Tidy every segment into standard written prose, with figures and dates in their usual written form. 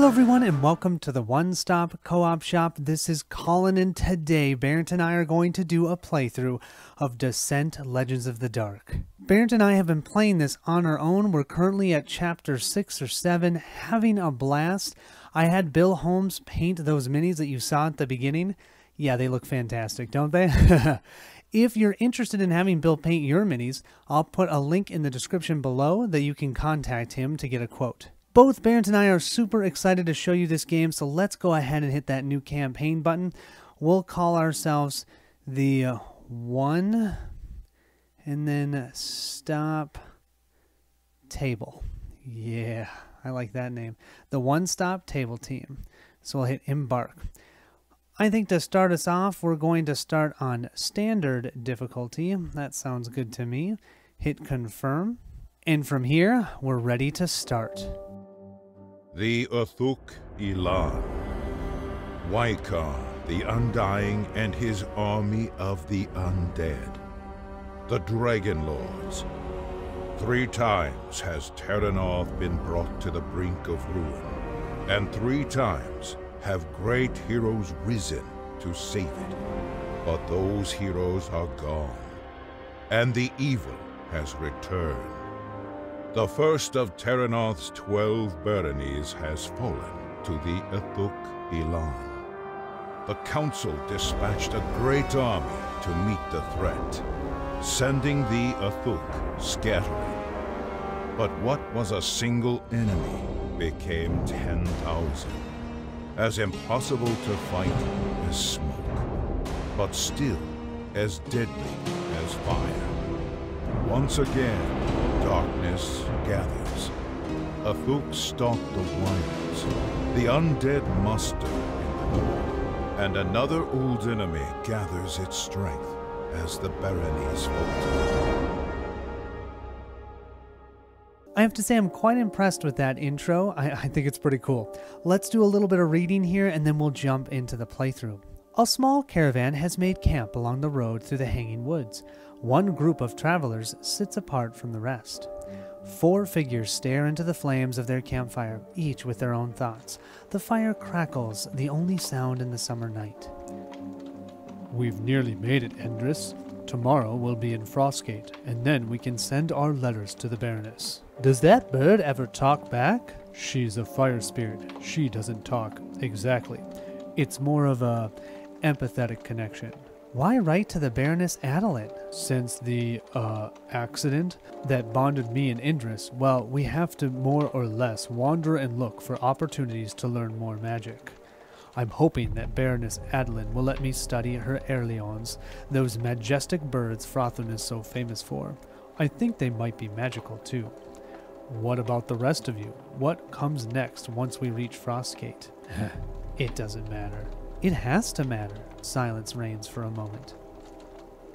Hello everyone and welcome to the One-Stop Co-op Shop. This is Colin and today Bairnt and I are going to do a playthrough of Descent Legends of the Dark. Bairnt and I have been playing this on our own. We're currently at chapter 6 or 7, having a blast. I had Bill Holmes paint those minis that you saw at the beginning. Yeah, they look fantastic, don't they? If you're interested in having Bill paint your minis, I'll put a link in the description below that you can contact him to get a quote. Both Bairnt and I are super excited to show you this game, so let's go ahead and hit that new campaign button. We'll call ourselves the One and then Stop Table. Yeah, I like that name. The One Stop Table Team. So we'll hit Embark. I think to start us off, we're going to start on Standard difficulty. That sounds good to me. Hit Confirm. And from here, we're ready to start. The Uthuk Ilan, Waikar, the Undying, and his army of the undead. The Dragon Lords. 3 times has Terranoth been brought to the brink of ruin, and 3 times have great heroes risen to save it. But those heroes are gone, and the evil has returned. The first of Terranoth's 12 baronies has fallen to the Uthuk Ilan. The council dispatched a great army to meet the threat, sending the Uthuk scattering. But what was a single enemy became 10,000, as impossible to fight as smoke, but still as deadly as fire. Once again, darkness gathers. Uthuk stalk the wilds, the undead muster in the north, and another old enemy gathers its strength as the baronies falter. I have to say I'm quite impressed with that intro. I think it's pretty cool. Let's do a little bit of reading here and then we'll jump into the playthrough. A small caravan has made camp along the road through the hanging woods. One group of travelers sits apart from the rest. 4 figures stare into the flames of their campfire, each with their own thoughts. The fire crackles, the only sound in the summer night. We've nearly made it, Endris. Tomorrow we'll be in Frostgate, and then we can send our letters to the Baroness. Does that bird ever talk back? She's a fire spirit. She doesn't talk exactly. It's more of a empathetic connection. Why write to the Baroness Adelaide? Since the, accident that bonded me and Endris, well, we have to more or less wander and look for opportunities to learn more magic. I'm hoping that Baroness Adelaide will let me study her Airleons, those majestic birds Frothin is so famous for. I think they might be magical too. What about the rest of you? What comes next once we reach Frostgate? It doesn't matter. It has to matter. Silence reigns for a moment.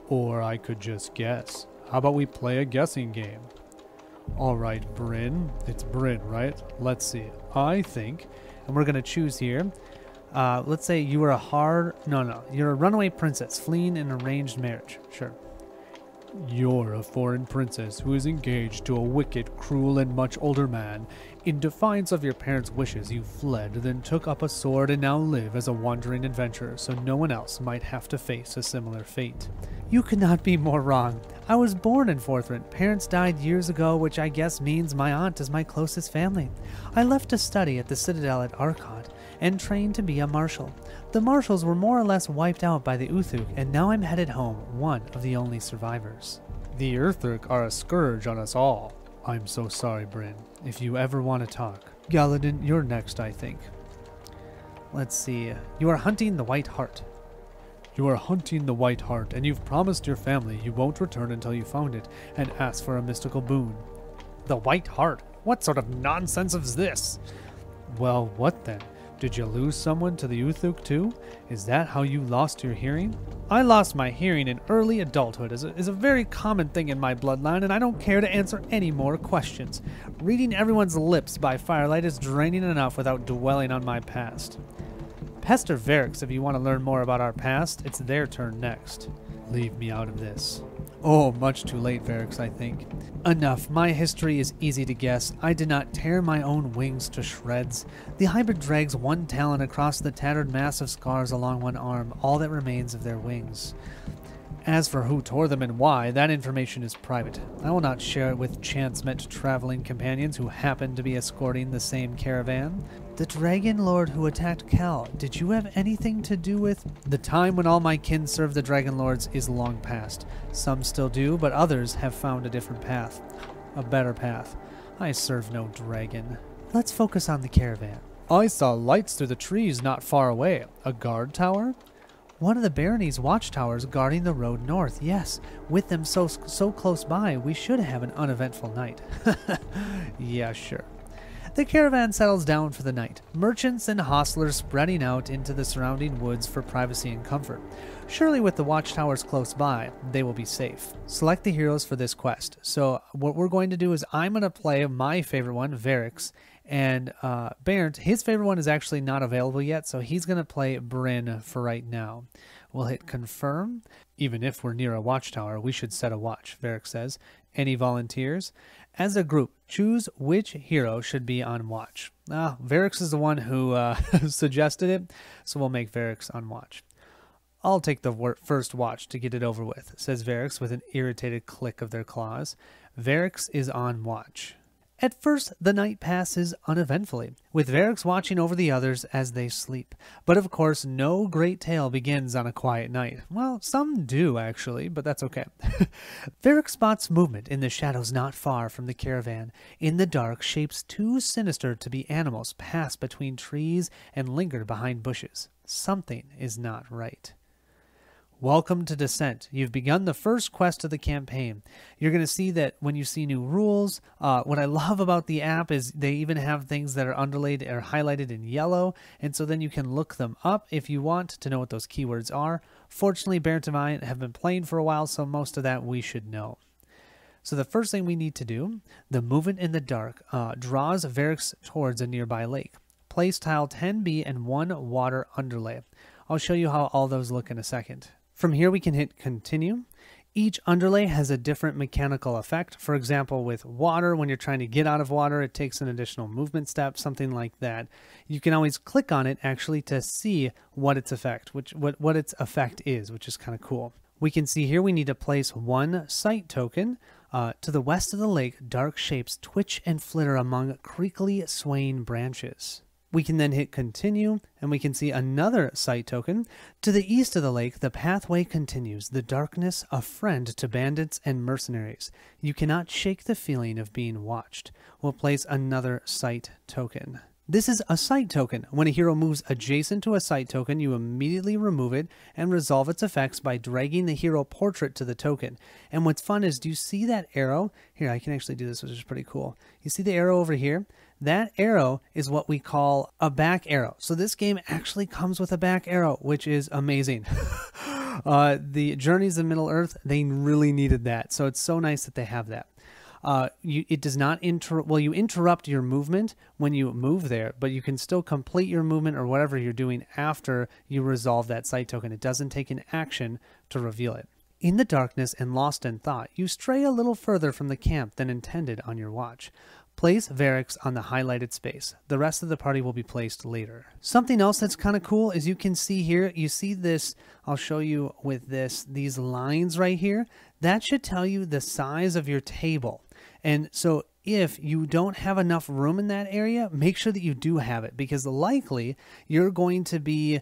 Or I could just guess. How about we play a guessing game? Alright, Bryn. It's Bryn, right? Let's see. I think... And we're going to choose here. Let's say you were you're a runaway princess fleeing an arranged marriage. Sure. You're a foreign princess who is engaged to a wicked, cruel, and much older man. In defiance of your parents' wishes, you fled, then took up a sword and now live as a wandering adventurer so no one else might have to face a similar fate. You could not be more wrong. I was born in Forthrent. Parents died years ago, which I guess means my aunt is my closest family. I left to study at the Citadel at Arcot and trained to be a marshal. The marshals were more or less wiped out by the Uthuk, and now I'm headed home, one of the only survivors. The Uthuk are a scourge on us all. I'm so sorry, Bryn. If you ever want to talk. Galadin, you're next, I think. Let's see. You are hunting the White Hart. You are hunting the White Hart, and you've promised your family you won't return until you found it, and ask for a mystical boon. The White Hart? What sort of nonsense is this? Well, what then? Did you lose someone to the Uthuk too? Is that how you lost your hearing? I lost my hearing in early adulthood is a very common thing in my bloodline, and I don't care to answer any more questions. Reading everyone's lips by firelight is draining enough without dwelling on my past. Pester Varix if you want to learn more about our past. It's their turn next. Leave me out of this. Oh, much too late, Varix, I think. Enough. My history is easy to guess. I did not tear my own wings to shreds. The hybrid drags one talon across the tattered mass of scars along one arm, all that remains of their wings. As for who tore them and why, that information is private. I will not share it with chance-met traveling companions who happen to be escorting the same caravan. The Dragon Lord who attacked Cal, did you have anything to do with? The time when all my kin served the Dragon Lords is long past. Some still do, but others have found a different path. A better path. I serve no dragon. Let's focus on the caravan. I saw lights through the trees not far away. A guard tower? One of the barony's watchtowers guarding the road north, yes. With them so close by, we should have an uneventful night. Yeah, sure. The caravan settles down for the night, merchants and hostlers spreading out into the surrounding woods for privacy and comfort. Surely with the watchtowers close by, they will be safe. Select the heroes for this quest. So what we're going to do is I'm going to play my favorite one, Varix, and Bairnt, his favorite one is actually not available yet, so he's going to play Bryn for right now. We'll hit confirm. Even if we're near a watchtower, we should set a watch, Varix says. Any volunteers? As a group, choose which hero should be on watch. Varix is the one who suggested it, so we'll make Varix on watch. I'll take the first watch to get it over with, says Varix with an irritated click of their claws. Varix is on watch. At first, the night passes uneventfully, with Varix watching over the others as they sleep. But of course, no great tale begins on a quiet night. Well, some do, actually, but that's okay. Varix spots movement in the shadows not far from the caravan. In the dark, shapes too sinister to be animals pass between trees and linger behind bushes. Something is not right. Welcome to Descent. You've begun the first quest of the campaign. You're going to see that when you see new rules, what I love about the app is they even have things that are underlaid or highlighted in yellow, and so then you can look them up if you want to know what those keywords are. Fortunately, Bairnt and I have been playing for a while, so most of that we should know. So the first thing we need to do, the movement in the dark, draws Varix towards a nearby lake. Place tile 10B and 1 water underlay. I'll show you how all those look in a second. From here we can hit continue. Each underlay has a different mechanical effect. For example, with water, when you're trying to get out of water, it takes an additional movement step, something like that. You can always click on it actually to see what its effect, what its effect is, which is kind of cool. We can see here we need to place 1 sight token. To the west of the lake, dark shapes twitch and flitter among creakily swaying branches. We can then hit continue, and we can see another sight token. To the east of the lake, the pathway continues, the darkness a friend to bandits and mercenaries. You cannot shake the feeling of being watched. We'll place another sight token. This is a sight token. When a hero moves adjacent to a sight token, you immediately remove it and resolve its effects by dragging the hero portrait to the token. And what's fun is, do you see that arrow? Here, I can actually do this, which is pretty cool. You see the arrow over here? That arrow is what we call a back arrow. So this game actually comes with a back arrow, which is amazing. The Journeys of Middle-earth, they really needed that. So it's so nice that they have that. It does not you interrupt your movement when you move there, but you can still complete your movement or whatever you're doing after you resolve that sight token. It doesn't take an action to reveal it. In the darkness and lost in thought, you stray a little further from the camp than intended on your watch. Place Varix on the highlighted space. The rest of the party will be placed later. Something else that's kind of cool is you can see here, you see this, I'll show you with these lines right here. That should tell you the size of your table. And so if you don't have enough room in that area, make sure that you do have it, because likely you're going to be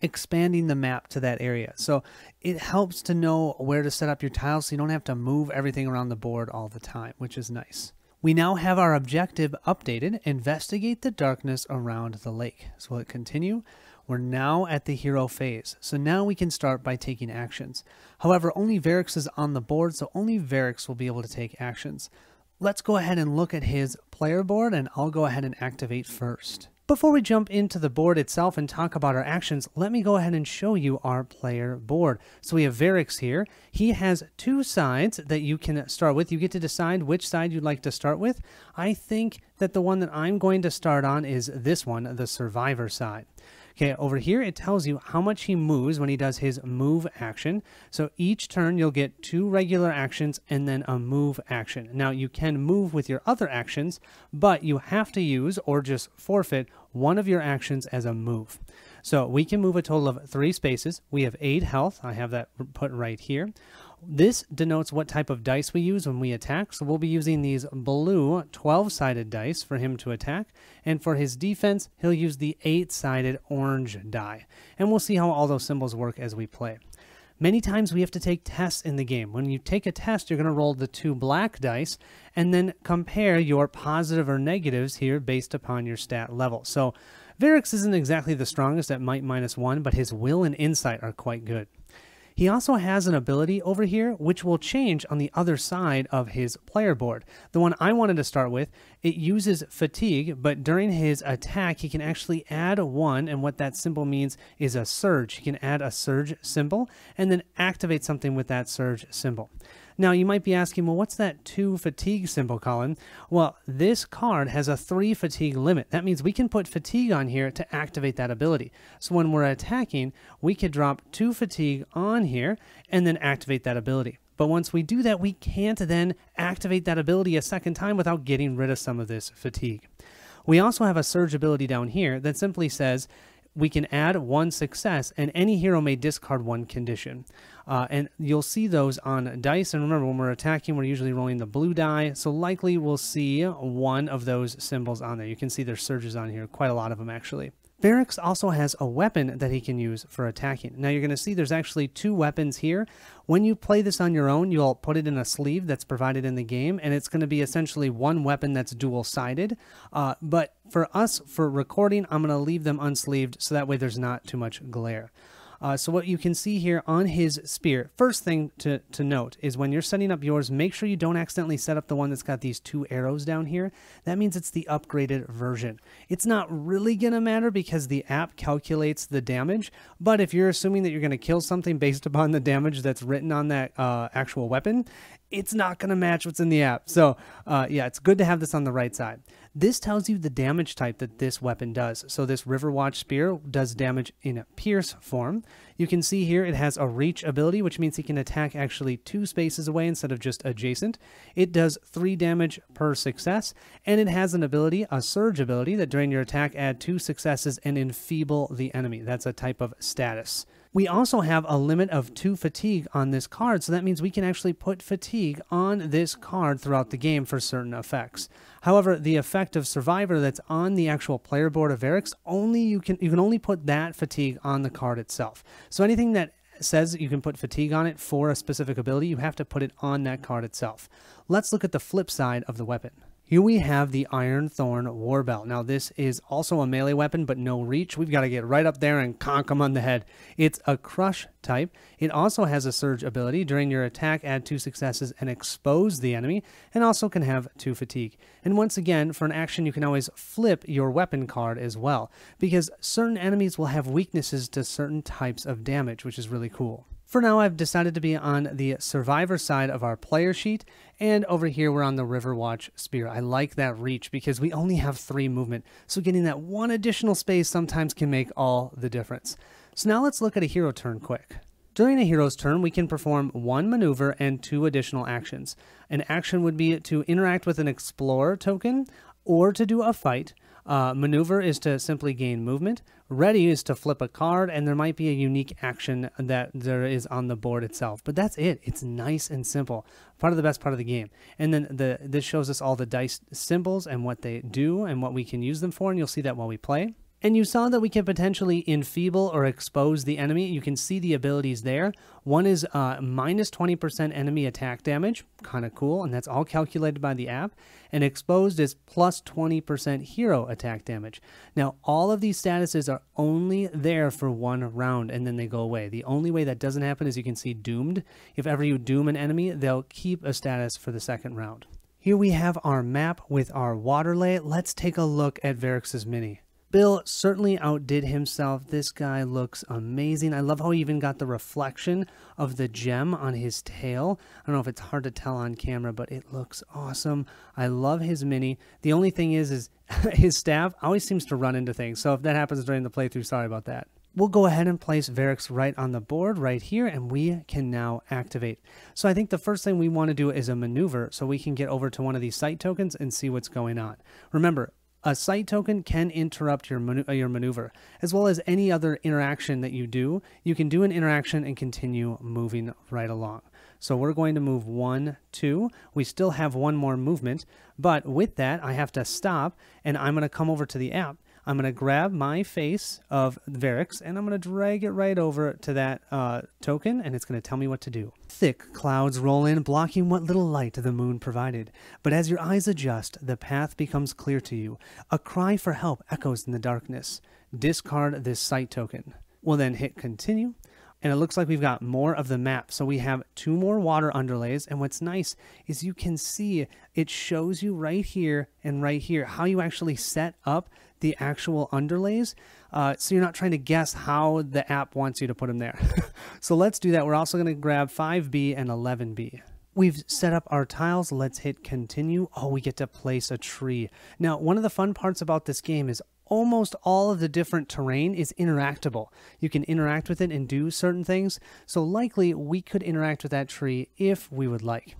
expanding the map to that area. So it helps to know where to set up your tiles so you don't have to move everything around the board all the time, which is nice. We now have our objective updated. Investigate the darkness around the lake. So we'll continue. We're now at the hero phase. So now we can start by taking actions. However, only Varix is on the board, so only Varix will be able to take actions. Let's go ahead and look at his player board, and I'll go ahead and activate first. Before we jump into the board itself and talk about our actions, let me go ahead and show you our player board. So we have Varix here. He has 2 sides that you can start with. You get to decide which side you'd like to start with. I think that the one that I'm going to start on is this one, the survivor side. Okay, over here it tells you how much he moves when he does his move action. So each turn you'll get 2 regular actions and then a move action. Now you can move with your other actions, but you have to use or just forfeit one of your actions as a move. So we can move a total of 3 spaces. We have 8 health. I have that put right here. This denotes what type of dice we use when we attack. So we'll be using these blue 12-sided dice for him to attack. And for his defense, he'll use the 8-sided orange die. And we'll see how all those symbols work as we play. Many times we have to take tests in the game. When you take a test, you're going to roll the 2 black dice and then compare your positive or negatives here based upon your stat level. So Varix isn't exactly the strongest at might -1, but his will and insight are quite good. He also has an ability over here which will change on the other side of his player board. The one I wanted to start with, it uses fatigue, but during his attack he can actually add 1, and what that symbol means is a surge. He can add a surge symbol and then activate something with that surge symbol. Now you might be asking, well, what's that 2 fatigue symbol, Colin? Well, this card has a 3 fatigue limit. That means we can put fatigue on here to activate that ability. So when we're attacking, we could drop 2 fatigue on here and then activate that ability. But once we do that, we can't then activate that ability a second time without getting rid of some of this fatigue. We also have a surge ability down here that simply says we can add 1 success, and any hero may discard 1 condition. And you'll see those on dice. And remember, when we're attacking, we're usually rolling the blue die. So likely we'll see 1 of those symbols on there. You can see there's surges on here, quite a lot of them actually. Varix also has a weapon that he can use for attacking. Now you're going to see there's actually 2 weapons here. When you play this on your own, you'll put it in a sleeve that's provided in the game, and it's going to be essentially 1 weapon that's dual-sided. But for us, for recording, I'm going to leave them unsleeved so that way there's not too much glare. So what you can see here on his spear, first thing to note is when you're setting up yours, make sure you don't accidentally set up the one that's got these 2 arrows down here. That means it's the upgraded version. It's not really going to matter because the app calculates the damage, but if you're assuming that you're going to kill something based upon the damage that's written on that actual weapon, it's not going to match what's in the app. So yeah, it's good to have this on the right side. This tells you the damage type that this weapon does. So this Riverwatch Spear does damage in a pierce form. You can see here it has a reach ability, which means he can attack actually 2 spaces away instead of just adjacent. It does 3 damage per success, and it has an ability, a surge ability, that during your attack add 2 successes and enfeeble the enemy. That's a type of status. We also have a limit of 2 fatigue on this card, so that means we can actually put fatigue on this card throughout the game for certain effects. However, the effect of Survivor that's on the actual player board of Varix, you can only put that fatigue on the card itself. So anything that says you can put fatigue on it for a specific ability, you have to put it on that card itself. Let's look at the flip side of the weapon. Here we have the Iron Thorn Warbelt. Now this is also a melee weapon, but no reach. We've got to get right up there and conk him on the head. It's a crush type. It also has a surge ability. During your attack, add 2 successes and expose the enemy, and also can have 2 fatigue. And once again, for an action, you can always flip your weapon card as well, because certain enemies will have weaknesses to certain types of damage, which is really cool. For now, I've decided to be on the Survivor side of our player sheet, and over here we're on the Riverwatch Spear. I like that reach because we only have 3 movement, so getting that 1 additional space sometimes can make all the difference. So now let's look at a hero turn quick. During a hero's turn, we can perform 1 maneuver and 2 additional actions. An action would be to interact with an Explorer token or to do a fight. Maneuver is to simply gain movement. Ready is to flip a card, and there might be a unique action that there is on the board itself. But that's it. It's nice and simple. Part of the best part of the game. And then this shows us all the dice symbols and what they do and what we can use them for, and you'll see that while we play. And you saw that we can potentially enfeeble or expose the enemy. You can see the abilities there. One is minus 20% enemy attack damage, kind of cool, and that's all calculated by the app. And exposed is plus 20% hero attack damage. Now, all of these statuses are only there for 1 round, and then they go away. The only way that doesn't happen is you can see doomed. If ever you doom an enemy, they'll keep a status for the 2nd round. Here we have our map with our water lay. Let's take a look at Varix's mini. Bill certainly outdid himself. This guy looks amazing. I love how he even got the reflection of the gem on his tail. I don't know if it's hard to tell on camera, but it looks awesome. I love his mini. The only thing is his staff always seems to run into things. So if that happens during the playthrough, sorry about that. We'll go ahead and place Varix right on the board right here, and we can now activate. So I think the first thing we want to do is a maneuver so we can get over to one of these site tokens and see what's going on. Remember, a site token can interrupt your maneuver, as well as any other interaction that you do. You can do an interaction and continue moving right along. So we're going to move 1, 2. We still have one more movement, but with that, I have to stop, and I'm going to come over to the app. I'm going to grab my face of Varix, and I'm going to drag it right over to that token, and it's going to tell me what to do. Thick clouds roll in, blocking what little light the moon provided. But as your eyes adjust, the path becomes clear to you. A cry for help echoes in the darkness. Discard this site token. We'll then hit continue. And it looks like we've got more of the map. So we have 2 more water underlays. And what's nice is you can see it shows you right here and right here how you actually set up the actual underlays. So you're not trying to guess how the app wants you to put them there. So let's do that. We're also going to grab 5B and 11B. We've set up our tiles. Let's hit continue. Oh, we get to place a tree. Now, one of the fun parts about this game is almost all of the different terrain is interactable. You can interact with it and do certain things. So likely we could interact with that tree if we would like.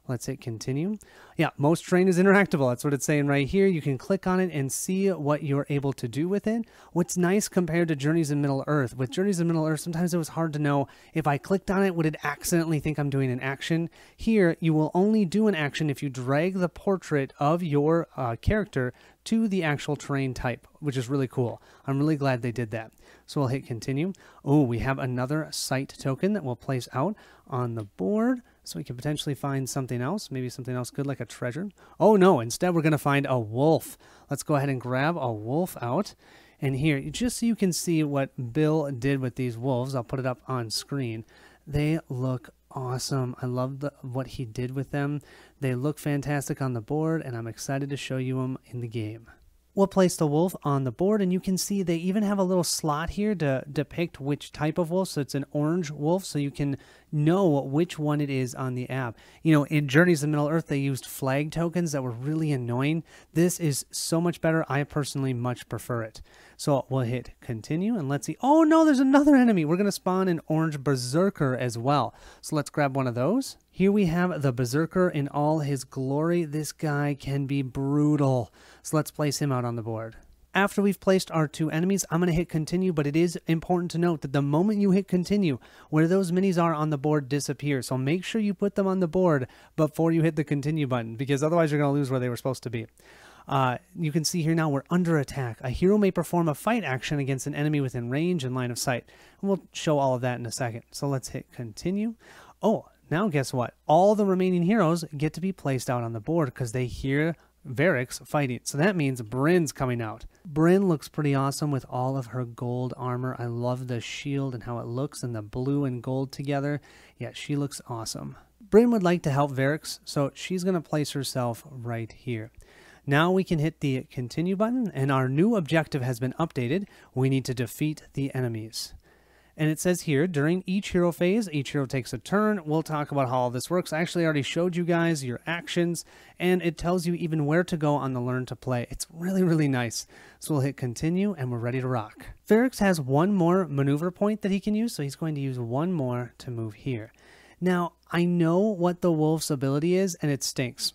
Let's hit continue. Yeah, most terrain is interactable. That's what it's saying right here. You can click on it and see what you're able to do with it. What's nice compared to Journeys in Middle-earth, with Journeys in Middle-earth, sometimes it was hard to know if I clicked on it, would it accidentally think I'm doing an action? Here, you will only do an action if you drag the portrait of your character to the actual terrain type, which is really cool. I'm really glad they did that. So we'll hit continue. Oh, we have another site token that we'll place out on the board. So we can potentially find something else, maybe something else good like a treasure. Oh no, instead we're going to find a wolf. Let's go ahead and grab a wolf out. And here, just so you can see what Bill did with these wolves, I'll put it up on screen. They look awesome. I love what he did with them. They look fantastic on the board, and I'm excited to show you them in the game. We'll place the wolf on the board, and you can see they even have a little slot here to depict which type of wolf. So it's an orange wolf, so you can know which one it is on the app. You know, in Journeys in Middle-earth, they used flag tokens that were really annoying. This is so much better. I personally much prefer it. So we'll hit continue, and let's see. Oh no, there's another enemy. We're going to spawn an orange berserker as well. So let's grab one of those. Here we have the berserker in all his glory. This guy can be brutal. So let's place him out on the board. After we've placed our 2 enemies, I'm going to hit continue, but it is important to note that the moment you hit continue, where those minis are on the board disappear. So make sure you put them on the board before you hit the continue button, because otherwise you're going to lose where they were supposed to be. You can see here now we're under attack. A hero may perform a fight action against an enemy within range and line of sight. And we'll show all of that in a second. So let's hit continue. Oh, now guess what? All the remaining heroes get to be placed out on the board because they hear Varix fighting. So that means Bryn's coming out. Bryn looks pretty awesome with all of her gold armor. I love the shield and how it looks and the blue and gold together. Yeah, she looks awesome. Bryn would like to help Varix, so she's going to place herself right here. Now we can hit the continue button, and our new objective has been updated. We need to defeat the enemies. And it says here, during each hero phase, each hero takes a turn. We'll talk about how all this works. I actually already showed you guys your actions, and it tells you even where to go on the learn to play. It's really, really nice. So we'll hit continue, and we're ready to rock. Varix has one more maneuver point that he can use, so he's going to use one more to move here. Now, I know what the wolf's ability is, and it stinks.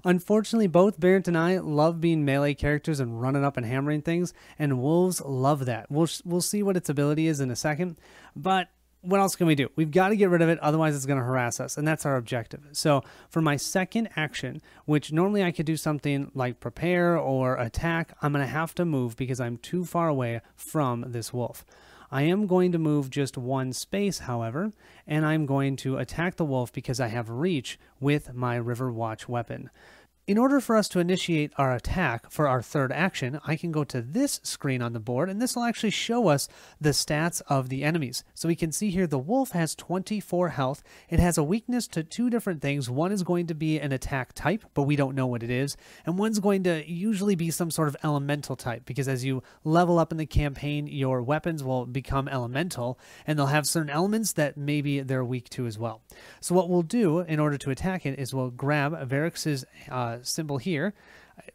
Unfortunately, both Bairnt and I love being melee characters and running up and hammering things, and wolves love that. We'll see what its ability is in a second, but what else can we do? We've got to get rid of it, otherwise it's going to harass us, and that's our objective. So for my second action, which normally I could do something like prepare or attack, I'm going to have to move because I'm too far away from this wolf. I am going to move just one space, however, and I'm going to attack the wolf because I have reach with my River Watch weapon. In order for us to initiate our attack for our third action, I can go to this screen on the board, and this will actually show us the stats of the enemies. So we can see here the wolf has 24 health. It has a weakness to two different things. One is going to be an attack type, but we don't know what it is. And one's going to usually be some sort of elemental type, because as you level up in the campaign, your weapons will become elemental, and they'll have certain elements that maybe they're weak to as well. So what we'll do in order to attack it is we'll grab Varrix's symbol here,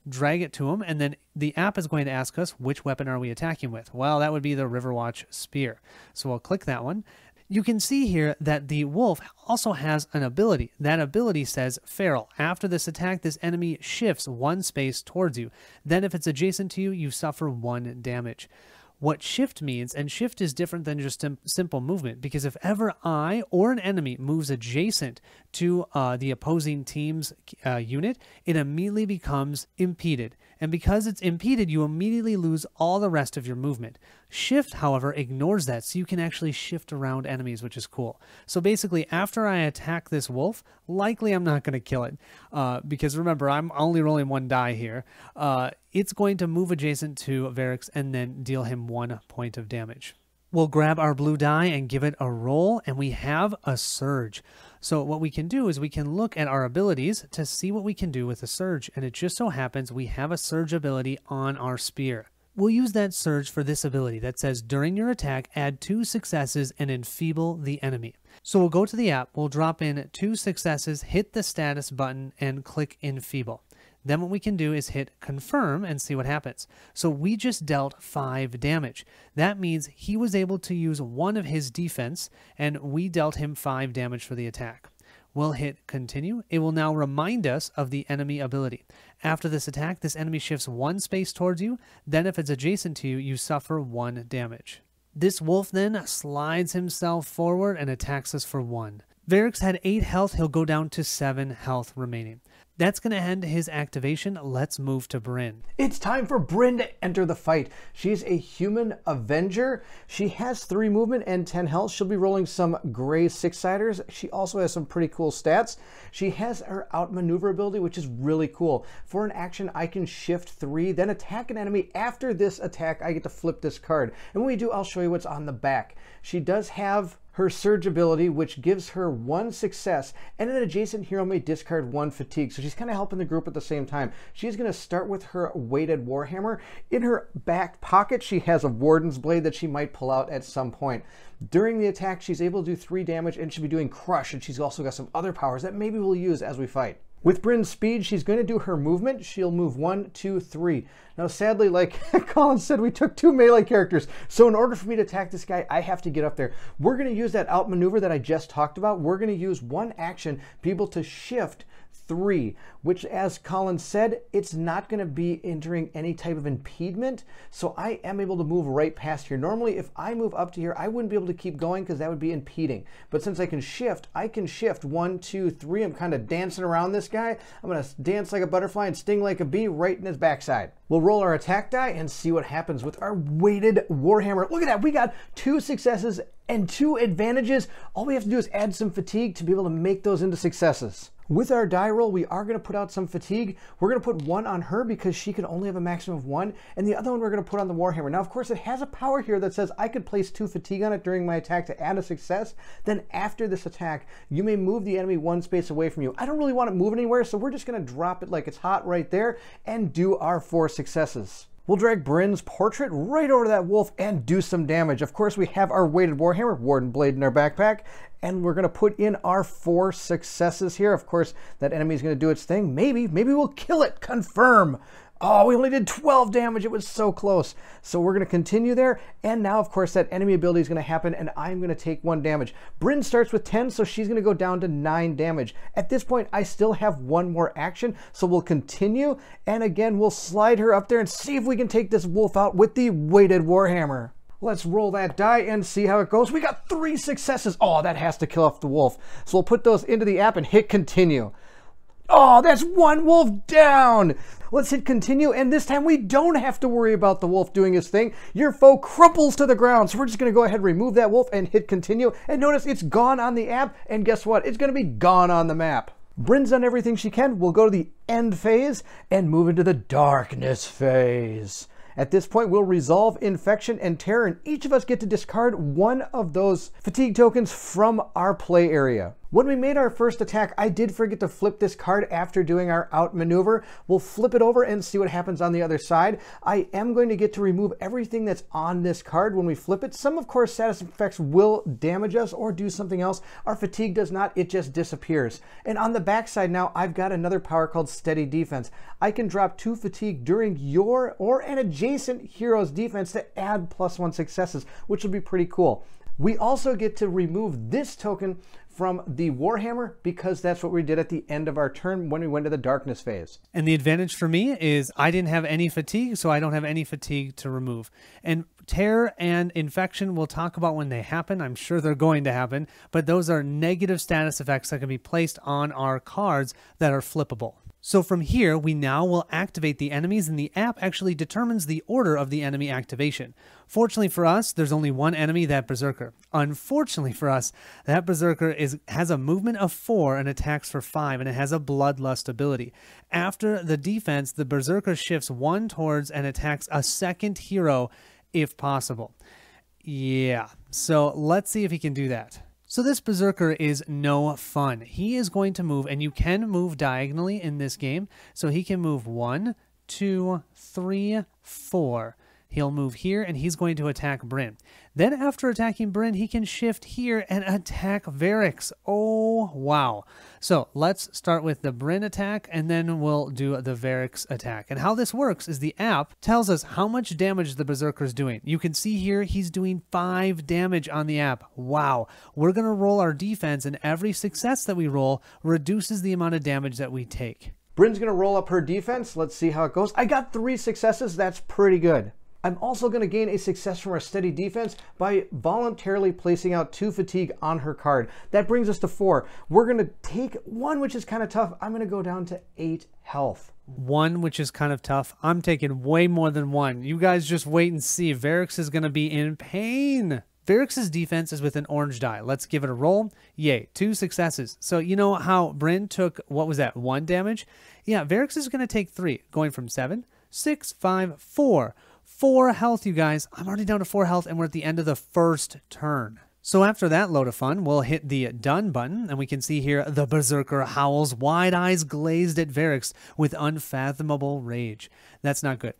drag it to him, and then the app is going to ask us which weapon are we attacking with. Well, that would be the Riverwatch Spear. So we'll click that one. You can see here that the wolf also has an ability. That ability says Feral. After this attack, this enemy shifts one space towards you. Then if it's adjacent to you, you suffer 1 damage. What shift means, and shift is different than just simple movement, because if ever I or an enemy moves adjacent to the opposing team's unit, it immediately becomes impeded. And because it's impeded, you immediately lose all the rest of your movement. Shift, however, ignores that, so you can actually shift around enemies, which is cool. So basically, after I attack this wolf, likely I'm not going to kill it, because remember, I'm only rolling 1 die here. It's going to move adjacent to Varrix and then deal him 1 point of damage. We'll grab our blue die and give it a roll, and we have a surge. So what we can do is we can look at our abilities to see what we can do with a surge, and it just so happens we have a surge ability on our spear. We'll use that surge for this ability that says during your attack, add 2 successes and enfeeble the enemy. So we'll go to the app, we'll drop in 2 successes, hit the status button, and click enfeeble. Then what we can do is hit confirm and see what happens. So we just dealt 5 damage. That means he was able to use 1 of his defense, and we dealt him 5 damage for the attack. We'll hit continue. It will now remind us of the enemy ability. After this attack, this enemy shifts 1 space towards you. Then if it's adjacent to you, you suffer 1 damage. This wolf then slides himself forward and attacks us for 1. Varrix had 8 health. He'll go down to 7 health remaining. That's going to end his activation. Let's move to Bryn. It's time for Bryn to enter the fight. She's a human avenger. She has 3 movement and 10 health. She'll be rolling some gray 6-siders. She also has some pretty cool stats. She has her outmaneuver ability, which is really cool. For an action, I can shift 3, then attack an enemy. After this attack, I get to flip this card. And when we do, I'll show you what's on the back. She does have her surge ability, which gives her 1 success, and an adjacent hero may discard 1 fatigue. So she's kind of helping the group at the same time. She's going to start with her weighted warhammer. In her back pocket, she has a warden's blade that she might pull out at some point. During the attack, she's able to do 3 damage, and she'll be doing crush, and she's also got some other powers that maybe we'll use as we fight. With Bryn's speed, she's going to do her movement. She'll move 1, 2, 3. Now, sadly, like Colin said, we took 2 melee characters. So in order for me to attack this guy, I have to get up there. We're going to use that outmaneuver that I just talked about. We're going to use 1 action, be able to shift 3, which, as Colin said, it's not going to be entering any type of impediment. So I am able to move right past here. Normally, if I move up to here, I wouldn't be able to keep going because that would be impeding. But since I can shift 1, 2, 3. I'm kind of dancing around this guy. I'm going to dance like a butterfly and sting like a bee right in his backside. We'll roll our attack die and see what happens with our weighted warhammer. Look at that. We got 2 successes and 2 advantages. All we have to do is add some fatigue to be able to make those into successes. With our die roll, we are going to put out some fatigue. We're going to put 1 on her because she can only have a maximum of 1, and the other one we're going to put on the warhammer. Now, of course, it has a power here that says I could place 2 fatigue on it during my attack to add a success. Then after this attack, you may move the enemy 1 space away from you. I don't really want it moving anywhere, so we're just going to drop it like it's hot right there and do our 4 successes. We'll drag Bryn's portrait right over to that wolf and do some damage. Of course, we have our weighted warhammer, warden blade in our backpack, and we're going to put in our 4 successes here. Of course, that enemy is going to do its thing. Maybe we'll kill it. Confirm. Oh, we only did 12 damage. It was so close. So we're going to continue there. And now, of course, that enemy ability is going to happen, and I'm going to take 1 damage. Bryn starts with 10, so she's going to go down to 9 damage. At this point, I still have 1 more action, so we'll continue. And again, we'll slide her up there and see if we can take this wolf out with the weighted warhammer. Let's roll that die and see how it goes. We got 3 successes. Oh, that has to kill off the wolf. So we'll put those into the app and hit continue. Oh, that's 1 wolf down. Let's hit continue, and this time we don't have to worry about the wolf doing his thing. Your foe crumples to the ground. So we're just going to go ahead and remove that wolf and hit continue. And notice it's gone on the app, and guess what? It's going to be gone on the map. Bryn's done everything she can. We'll go to the end phase and move into the darkness phase. At this point, we'll resolve infection and terror, and each of us get to discard one of those fatigue tokens from our play area. When we made our first attack, I did forget to flip this card after doing our outmaneuver. We'll flip it over and see what happens on the other side. I am going to get to remove everything that's on this card when we flip it. Some, of course, status effects will damage us or do something else. Our fatigue does not, it just disappears. And on the back side now, I've got another power called Steady Defense. I can drop 2 fatigue during your or an adjacent hero's defense to add +1 successes, which will be pretty cool. We also get to remove this token from the Warhammer because that's what we did at the end of our turn when we went to the darkness phase. And the advantage for me is I didn't have any fatigue, so I don't have any fatigue to remove. And terror and infection we'll talk about when they happen. I'm sure they're going to happen, but those are negative status effects that can be placed on our cards that are flippable. So from here, we now will activate the enemies, and the app actually determines the order of the enemy activation. Fortunately for us, there's only one enemy, that Berserker. Unfortunately for us, that Berserker has a movement of 4 and attacks for 5, and it has a Bloodlust ability. After the defense, the Berserker shifts 1 towards and attacks a second hero if possible. Yeah, so let's see if he can do that. So this Berserker is no fun. He is going to move, and you can move diagonally in this game. So he can move 1, 2, 3, 4. He'll move here, and he's going to attack Bryn. Then after attacking Bryn, he can shift here and attack Varix. Oh, wow. So let's start with the Bryn attack, and then we'll do the Varix attack. And how this works is the app tells us how much damage the Berserker is doing. You can see here he's doing 5 damage on the app. Wow. We're going to roll our defense, and every success that we roll reduces the amount of damage that we take. Bryn's going to roll up her defense. Let's see how it goes. I got 3 successes. That's pretty good. I'm also going to gain a success from our steady defense by voluntarily placing out 2 fatigue on her card. That brings us to 4. We're going to take 1, which is kind of tough. I'm going to go down to 8 health. 1, which is kind of tough. I'm taking way more than 1. You guys just wait and see. Varix is going to be in pain. Varix's defense is with an orange die. Let's give it a roll. Yay, 2 successes. So you know how Bryn took, what was that, 1 damage? Yeah, Varix is going to take 3, going from 7, 6, 5, 4. 4 health, you guys. I'm already down to 4 health, and we're at the end of the first turn. So after that load of fun, we'll hit the done button, and we can see here the Berserker howls, wide eyes glazed at Varix with unfathomable rage. That's not good.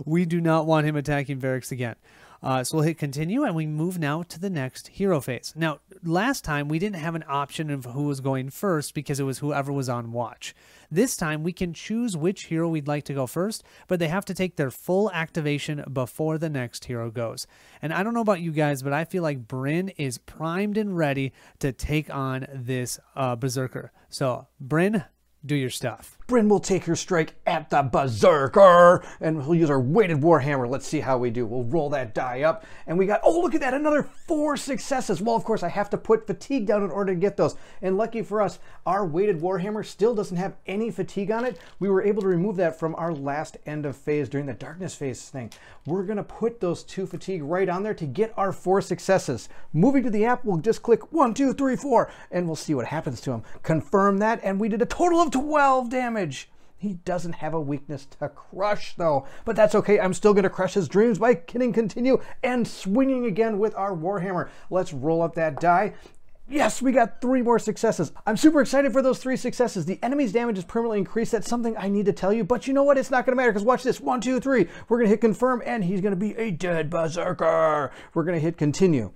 We do not want him attacking Varix again. So we'll hit continue, and we move now to the next hero phase. Now, last time we didn't have an option of who was going first because it was whoever was on watch. This time we can choose which hero we'd like to go first, but they have to take their full activation before the next hero goes. And I don't know about you guys, but I feel like Bryn is primed and ready to take on this Berserker. So, Bryn, do your stuff. Bryn will take her strike at the Berserker, and we'll use our weighted Warhammer. Let's see how we do. We'll roll that die up, and we got, oh, look at that, another 4 successes. Well, of course, I have to put fatigue down in order to get those. And lucky for us, our weighted Warhammer still doesn't have any fatigue on it. We were able to remove that from our last end of phase during the darkness phase thing. We're going to put those 2 fatigue right on there to get our 4 successes. Moving to the app, we'll just click 1, 2, 3, 4, and we'll see what happens to him. Confirm that, and we did a total of 12 damage. He doesn't have a weakness to crush, though, but that's okay. I'm still going to crush his dreams by hitting continue and swinging again with our Warhammer. Let's roll up that die. Yes, we got 3 more successes. I'm super excited for those 3 successes. The enemy's damage is permanently increased. That's something I need to tell you, but you know what? It's not going to matter because watch this. 1, 2, 3. We're going to hit confirm, and he's going to be a dead Berserker. We're going to hit continue.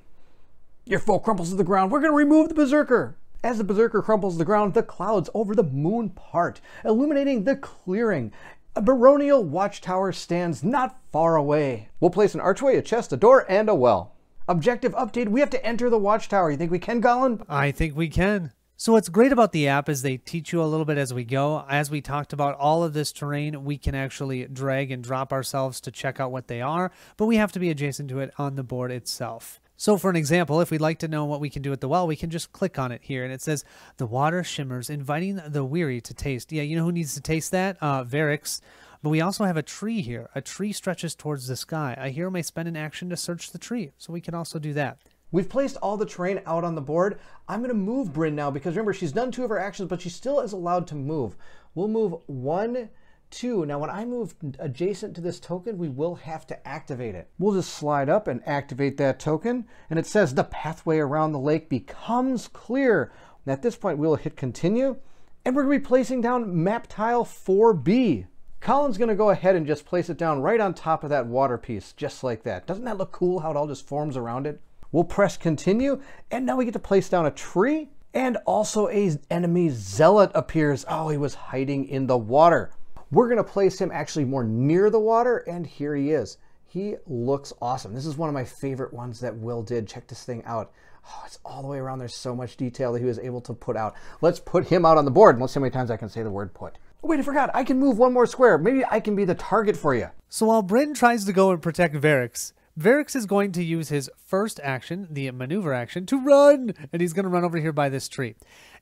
Your foe crumples to the ground. We're going to remove the Berserker. As the Berserker crumples to the ground, the clouds over the moon part, illuminating the clearing. A baronial watchtower stands not far away. We'll place an archway, a chest, a door, and a well. Objective update, we have to enter the watchtower. You think we can, Colin? I think we can. So what's great about the app is they teach you a little bit as we go. As we talked about all of this terrain, we can actually drag and drop ourselves to check out what they are, but we have to be adjacent to it on the board itself. So for an example, if we'd like to know what we can do at the well, we can just click on it here, and it says, the water shimmers, inviting the weary to taste. Yeah, you know who needs to taste that? Varix. But we also have a tree here. A tree stretches towards the sky. A hero may spend an action to search the tree, so we can also do that. We've placed all the terrain out on the board. I'm going to move Bryn now because remember, she's done 2 of her actions, but she still is allowed to move. We'll move 1, 2. Now, when I move adjacent to this token, we will have to activate it. We'll just slide up and activate that token. And it says the pathway around the lake becomes clear. And at this point, we'll hit continue. And we're going to be placing down map tile 4B. Colin's going to go ahead and just place it down right on top of that water piece, just like that. Doesn't that look cool how it all just forms around it? We'll press continue, and now we get to place down a tree, and also an enemy zealot appears. Oh, he was hiding in the water. We're going to place him actually more near the water, and here he is. He looks awesome. This is one of my favorite ones that Will did. Check this thing out. Oh, it's all the way around. There's so much detail that he was able to put out. Let's put him out on the board, and let's see how many times I can say the word put. Oh, wait, I forgot. I can move 1 more square. Maybe I can be the target for you. So while Bryn tries to go and protect Varix, Varix is going to use his first action, the maneuver action, to run. And he's going to run over here by this tree.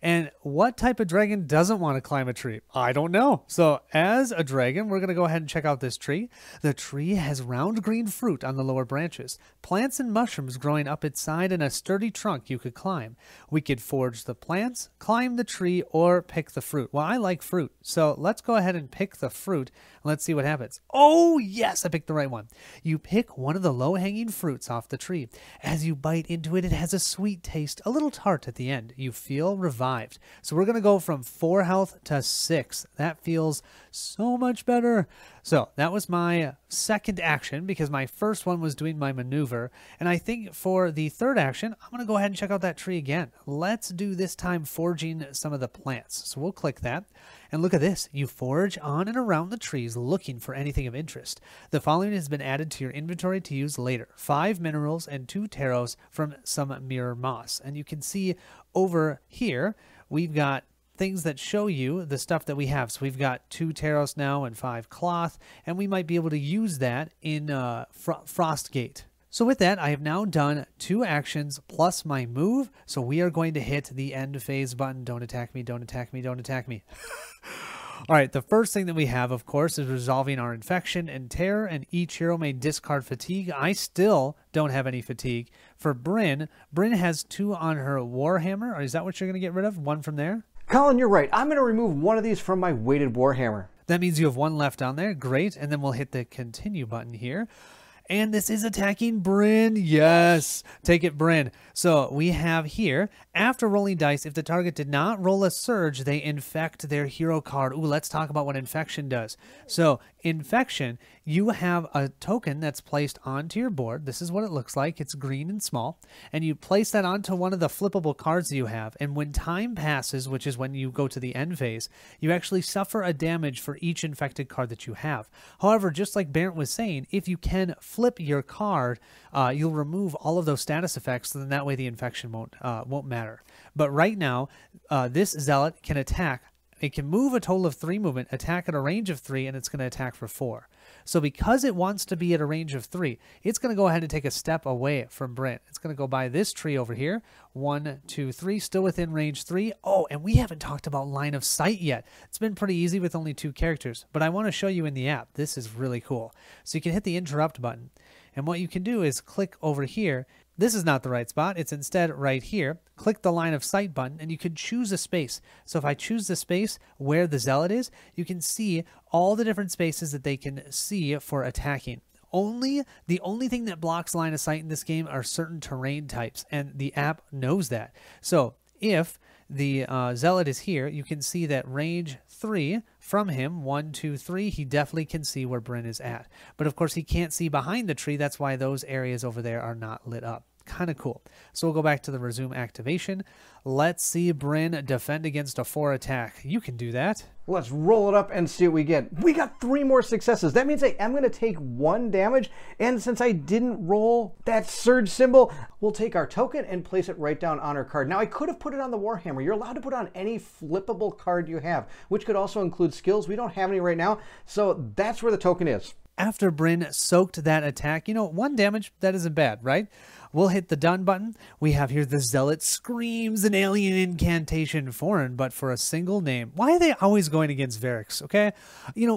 And what type of dragon doesn't want to climb a tree? I don't know. So as a dragon, we're going to go ahead and check out this tree. The tree has round green fruit on the lower branches, plants and mushrooms growing up its side, and a sturdy trunk you could climb. We could forage the plants, climb the tree, or pick the fruit. Well, I like fruit, so let's go ahead and pick the fruit. Let's see what happens. Oh, yes, I picked the right one. You pick one of the low-hanging fruits off the tree. As you bite into it, it has a sweet taste, a little tart at the end. You feel revived. So we're going to go from 4 health to 6. That feels so much better. So that was my second action because my first one was doing my maneuver. And I think for the third action, I'm going to go ahead and check out that tree again. Let's do this time foraging some of the plants. So we'll click that. And look at this. You forage on and around the trees looking for anything of interest. The following has been added to your inventory to use later. 5 minerals and 2 taros from some mirror moss. And you can see over here, we've got things that show you the stuff that we have. So we've got 2 taros now and 5 cloth, and we might be able to use that in Frostgate. So with that, I have now done 2 actions plus my move. So we are going to hit the end phase button. Don't attack me, don't attack me, don't attack me. All right, the first thing that we have, of course, is resolving our infection and terror, and each hero may discard fatigue. I still don't have any fatigue. For Bryn, Bryn has 2 on her Warhammer. Or is that what you're going to get rid of? 1 from there? Colin, you're right. I'm going to remove one of these from my weighted Warhammer. That means you have 1 left on there. Great. And then we'll hit the continue button here. And this is attacking Bryn. Yes. Take it, Bryn. So we have here, after rolling dice, if the target did not roll a surge, they infect their hero card. Ooh, let's talk about what infection does. So infection, you have a token that's placed onto your board. This is what it looks like. It's green and small. And you place that onto one of the flippable cards that you have. And when time passes, which is when you go to the end phase, you actually suffer a damage for each infected card that you have. However, just like Bairnt was saying, if you can flip your card, you'll remove all of those status effects, so then that way the infection won't matter. But right now, this zealot can attack. It can move a total of 3 movement, attack at a range of 3, and it's going to attack for 4. So because it wants to be at a range of 3, it's going to go ahead and take a step away from Brent. It's going to go by this tree over here. 1, 2, 3, still within range 3. Oh, and we haven't talked about line of sight yet. It's been pretty easy with only 2 characters, but I want to show you in the app. This is really cool. So you can hit the interrupt button, and what you can do is click over here. This is not the right spot. It's instead right here. Click the line of sight button and you can choose a space. So if I choose the space where the zealot is, you can see all the different spaces that they can see for attacking. The only thing that blocks line of sight in this game are certain terrain types, and the app knows that. So if the zealot is here, you can see that range 3 from him, 1, 2, 3, he definitely can see where Bryn is at. But of course he can't see behind the tree. That's why those areas over there are not lit up. Kind of cool. So we'll go back to the resume activation. Let's see Bryn defend against a 4 attack. You can do that. Let's roll it up and see what we get. We got 3 more successes. That means I am going to take 1 damage. And since I didn't roll that surge symbol, we'll take our token and place it right down on our card. Now, I could have put it on the Warhammer. You're allowed to put on any flippable card you have, which could also include skills. We don't have any right now. So that's where the token is. After Bryn soaked that attack, 1 damage, that isn't bad, right? We'll hit the done button. We have here the Zealot screams an alien incantation, foreign, but for a single name. Why are they always going against Varix, okay?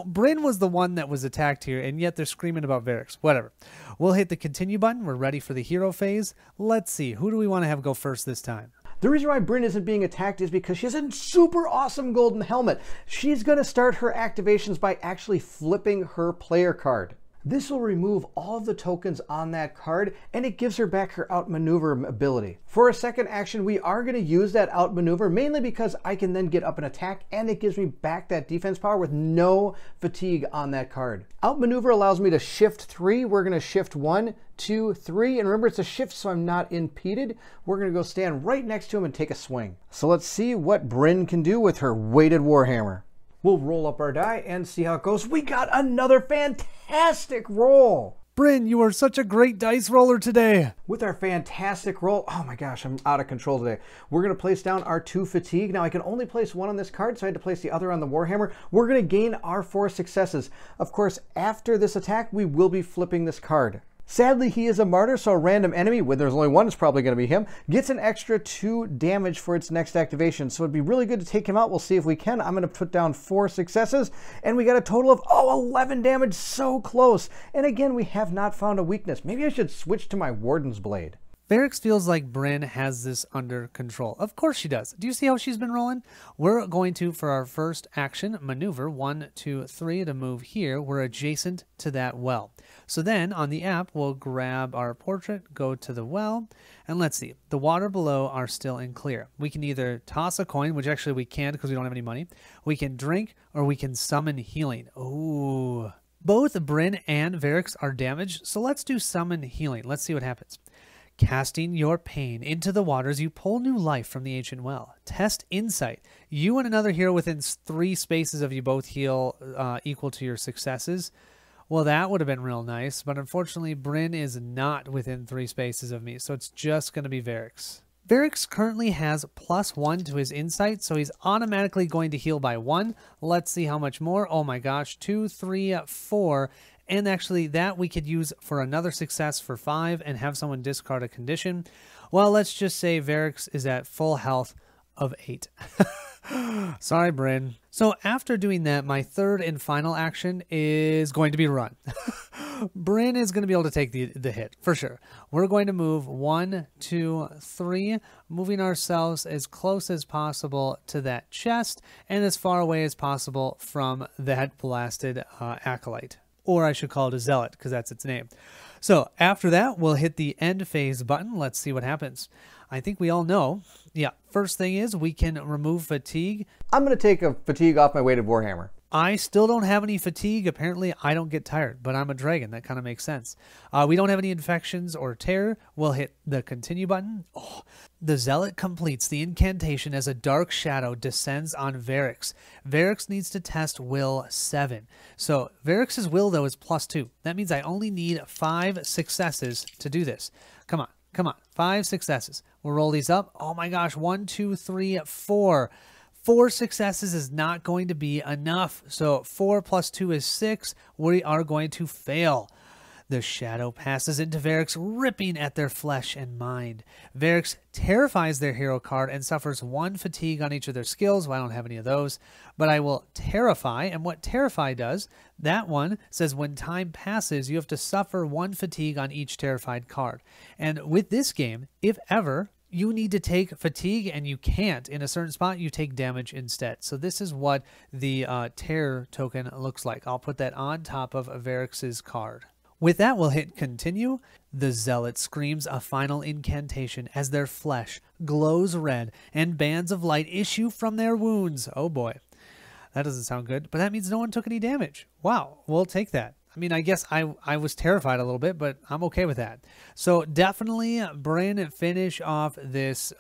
Bryn was the one that was attacked here, and yet they're screaming about Varix. Whatever. We'll hit the continue button. We're ready for the hero phase. Let's see. Who do we want to have go first this time? The reason why Bryn isn't being attacked is because she has a super awesome golden helmet. She's going to start her activations by actually flipping her player card. This will remove all of the tokens on that card, and it gives her back her outmaneuver ability. For a second action, we are going to use that outmaneuver, mainly because I can then get up and attack, and it gives me back that defense power with no fatigue on that card. Outmaneuver allows me to shift 3. We're going to shift 1, 2, 3, and remember it's a shift so I'm not impeded. We're going to go stand right next to him and take a swing. So let's see what Bryn can do with her weighted Warhammer. We'll roll up our die and see how it goes. We got another fantastic roll. Bryn, you are such a great dice roller today. With our fantastic roll, oh my gosh, I'm out of control today. We're going to place down our 2 fatigue. Now I can only place 1 on this card, so I had to place the other on the Warhammer. We're going to gain our 4 successes. Of course, after this attack, we will be flipping this card. Sadly, he is a martyr, so a random enemy, when there's only one, it's probably going to be him, gets an extra 2 damage for its next activation. So it'd be really good to take him out. We'll see if we can. I'm going to put down 4 successes, and we got a total of, 11 damage. So close. And again, we have not found a weakness. Maybe I should switch to my Warden's Blade. Varix feels like Bryn has this under control. Of course she does. Do you see how she's been rolling? We're going to, for our first action, maneuver 1, 2, 3 to move here. We're adjacent to that well. So then on the app, we'll grab our portrait, go to the well, and let's see. The water below are still in clear. We can either toss a coin, which actually we can't because we don't have any money. We can drink, or we can summon healing. Ooh. Both Bryn and Varix are damaged, so let's do summon healing. Let's see what happens. Casting your pain into the waters, you pull new life from the ancient well. Test insight. You and another hero within 3 spaces of you both heal equal to your successes. Well, that would have been real nice, but unfortunately, Bryn is not within 3 spaces of me, so it's just going to be Varix. Varix currently has +1 to his insight, so he's automatically going to heal by 1. Let's see how much more. Oh my gosh, 2, 3, 4. And actually, that we could use for another success for 5 and have someone discard a condition. Well, let's just say Varix is at full health of 8. Sorry, Bryn. So after doing that, my third and final action is going to be run. Bryn is going to be able to take the hit, for sure. We're going to move 1, 2, 3, moving ourselves as close as possible to that chest and as far away as possible from that blasted acolyte. Or I should call it a zealot, because that's its name. So after that, we'll hit the end phase button. Let's see what happens. I think we all know. Yeah, first thing is we can remove fatigue. I'm going to take a fatigue off my weighted Warhammer. I still don't have any fatigue. Apparently, I don't get tired, but I'm a dragon. That kind of makes sense. We don't have any infections or terror. We'll hit the continue button. Oh, the zealot completes the incantation as a dark shadow descends on Varix. Varix needs to test will 7. So Varix's will, though, is +2. That means I only need 5 successes to do this. Come on, come on. 5 successes. We'll roll these up. Oh my gosh, 1, 2, 3, 4. 4 successes is not going to be enough. So 4 + 2 is 6. We are going to fail. The shadow passes into Varix, ripping at their flesh and mind. Varix terrifies their hero card and suffers 1 fatigue on each of their skills. Well, I don't have any of those. But I will terrify, and what terrify does, that one says when time passes, you have to suffer 1 fatigue on each terrified card. And with this game, if ever you need to take fatigue and you can't in a certain spot, you take damage instead. So this is what the terror token looks like. I'll put that on top of Varix's card. With that, we'll hit continue. The zealot screams a final incantation as their flesh glows red and bands of light issue from their wounds. Oh boy, that doesn't sound good, but that means no one took any damage. Wow, we'll take that. I mean, I guess I was terrified a little bit, but I'm okay with that. So definitely, Bryn, finish off this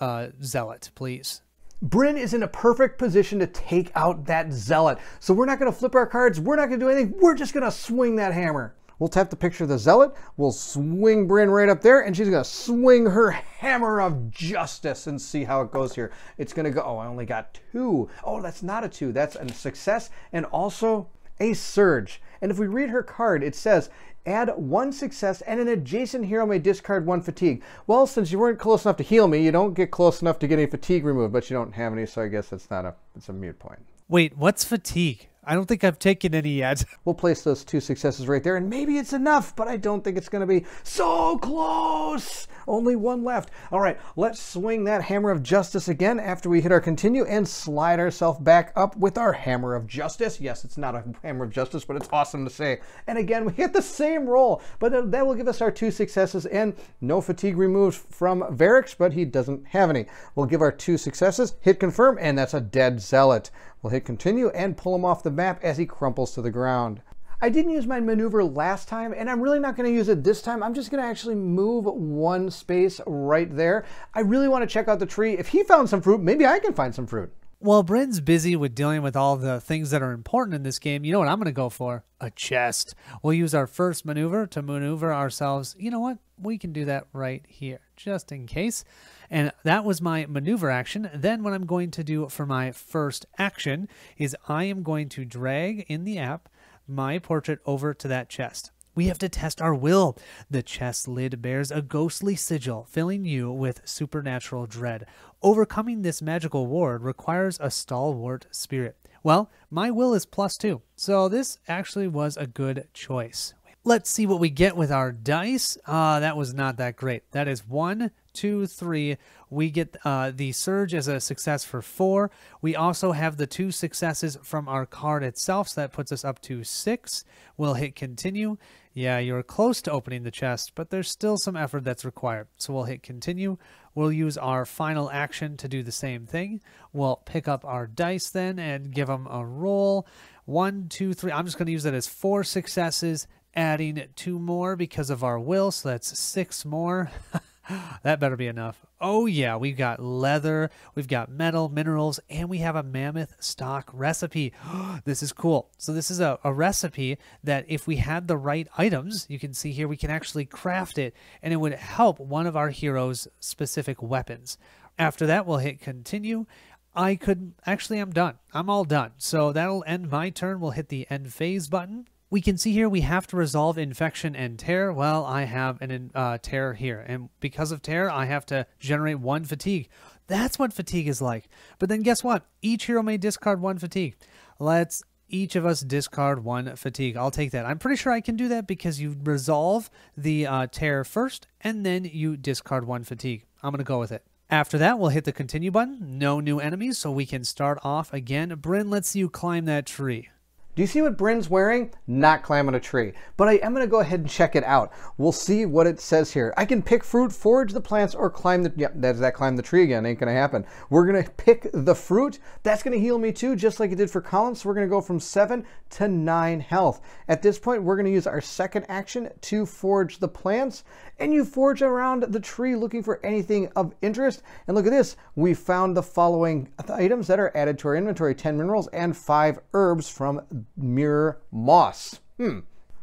zealot, please. Bryn is in a perfect position to take out that zealot. So we're not going to flip our cards. We're not going to do anything. We're just going to swing that hammer. We'll tap the picture of the zealot. We'll swing Bryn right up there, and she's going to swing her hammer of justice and see how it goes here. It's going to go, oh, I only got 2. Oh, that's not a 2. That's a success and also a surge. And if we read her card, it says, add 1 success and an adjacent hero may discard 1 fatigue. Well, since you weren't close enough to heal me, you don't get close enough to get any fatigue removed, but you don't have any, so I guess it's a mute point. Wait, what's fatigue? I don't think I've taken any yet. We'll place those 2 successes right there, and maybe it's enough, but I don't think it's going to be so close. Only 1 left. All right, let's swing that Hammer of Justice again after we hit our continue and slide ourselves back up with our Hammer of Justice. Yes, it's not a Hammer of Justice, but it's awesome to say. And again, we hit the same roll, but that will give us our 2 successes and no fatigue removed from Varix, but he doesn't have any. We'll give our 2 successes, hit confirm, and that's a dead zealot. We'll hit continue and pull him off the map as he crumples to the ground. I didn't use my maneuver last time, and I'm really not going to use it this time. I'm just going to actually move 1 space right there. I really want to check out the tree. If he found some fruit, maybe I can find some fruit. While Bryn's busy with dealing with all the things that are important in this game, you know what I'm going to go for? A chest. We'll use our first maneuver to maneuver ourselves. You know what? We can do that right here, just in case. And that was my maneuver action. Then what I'm going to do for my first action is I am going to drag in the app my portrait over to that chest. We have to test our will. The chest lid bears a ghostly sigil, filling you with supernatural dread. Overcoming this magical ward requires a stalwart spirit. Well, my will is +2, so this actually was a good choice. Let's see what we get with our dice. That was not that great. That is 1, 2, 3. We get the surge as a success for 4. We also have the 2 successes from our card itself, so that puts us up to 6. We'll hit continue. Yeah, you're close to opening the chest, but there's still some effort that's required. So we'll hit continue. We'll use our final action to do the same thing. We'll pick up our dice then and give them a roll. 1, 2, 3. I'm just going to use that as 4 successes, adding 2 more because of our will, so that's 6 more. That better be enough. Oh yeah, we've got leather, we've got metal, minerals, and we have a mammoth stock recipe. This is cool. So this is a recipe that if we had the right items, you can see here, we can actually craft it, and it would help one of our heroes' specific weapons. After that, we'll hit continue. I'm done. I'm all done. So that'll end my turn. We'll hit the end phase button. We can see here we have to resolve infection and tear. Well, I have an tear here, and because of tear, I have to generate 1 fatigue. That's what fatigue is like. But then guess what? Each hero may discard 1 fatigue. Let's each of us discard 1 fatigue. I'll take that. I'm pretty sure I can do that because you resolve the tear first, and then you discard 1 fatigue. I'm going to go with it. After that, we'll hit the continue button. No new enemies, so we can start off again. Bryn, let's see you climb that tree. Do you see what Bryn's wearing? Not climbing a tree. But I am going to go ahead and check it out. We'll see what it says here. I can pick fruit, forage the plants, or climb the... Yep, that's that climb the tree again. Ain't going to happen. We're going to pick the fruit. That's going to heal me too, just like it did for Colin. So we're going to go from 7 to 9 health. At this point, we're going to use our second action to forage the plants. And you forage around the tree looking for anything of interest. And look at this. We found the following items that are added to our inventory. 10 minerals and 5 herbs from Mirror Moss.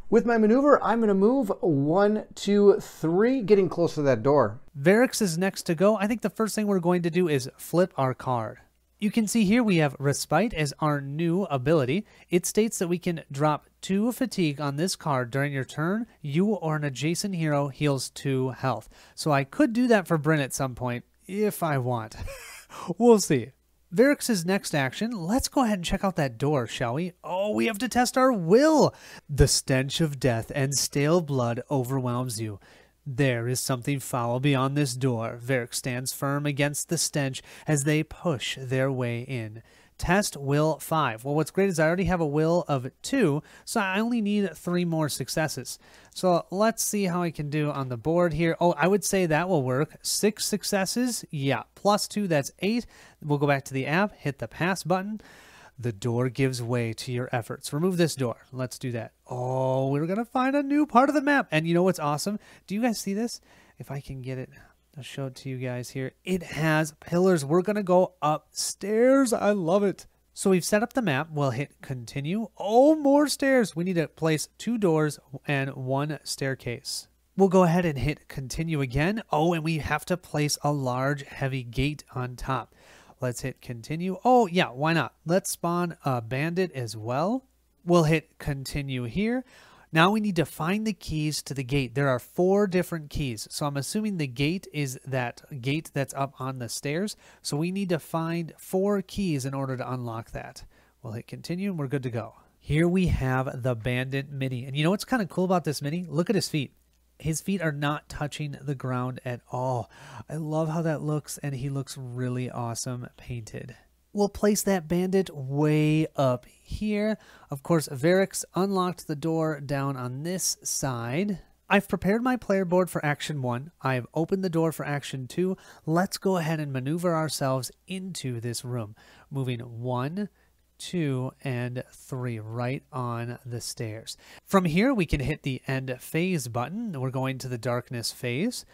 With my maneuver, I'm going to move 1, 2, 3, getting close to that door. Varix is next to go. I think the first thing we're going to do is flip our card. You can see here we have Respite as our new ability. It states that we can drop 2 fatigue on this card during your turn. You or an adjacent hero heals 2 health. So I could do that for Bryn at some point, if I want. We'll see. Varix's next action, let's go ahead and check out that door, shall we? Oh, we have to test our will. The stench of death and stale blood overwhelms you. There is something foul beyond this door. Varix stands firm against the stench as they push their way in. Test will 5. Well, what's great is I already have a will of 2, so I only need 3 more successes. So let's see how I can do on the board here. Oh, I would say that will work. 6 successes. Yeah, +2, that's 8. We'll go back to the app, hit the pass button. The door gives way to your efforts. Remove this door. Let's do that. Oh, we're going to find a new part of the map. And you know what's awesome? Do you guys see this? If I can get it, I'll show it to you guys here. It has pillars. We're going to go upstairs. I love it. So we've set up the map. We'll hit continue. Oh, more stairs. We need to place 2 doors and 1 staircase. We'll go ahead and hit continue again. Oh, and we have to place a large, heavy gate on top. Let's hit continue. Oh, yeah, why not? Let's spawn a bandit as well. We'll hit continue here. Now we need to find the keys to the gate. There are 4 different keys. So I'm assuming the gate is that gate that's up on the stairs. So we need to find 4 keys in order to unlock that. We'll hit continue and we're good to go. Here we have the Bandit mini. And you know what's kind of cool about this mini? Look at his feet. His feet are not touching the ground at all. I love how that looks, and he looks really awesome painted. We'll place that bandit way up here. Of course, Varix unlocked the door down on this side. I've prepared my player board for action 1. I've opened the door for action 2. Let's go ahead and maneuver ourselves into this room. Moving 1, 2, and 3 right on the stairs. From here, we can hit the end phase button. We're going to the darkness phase.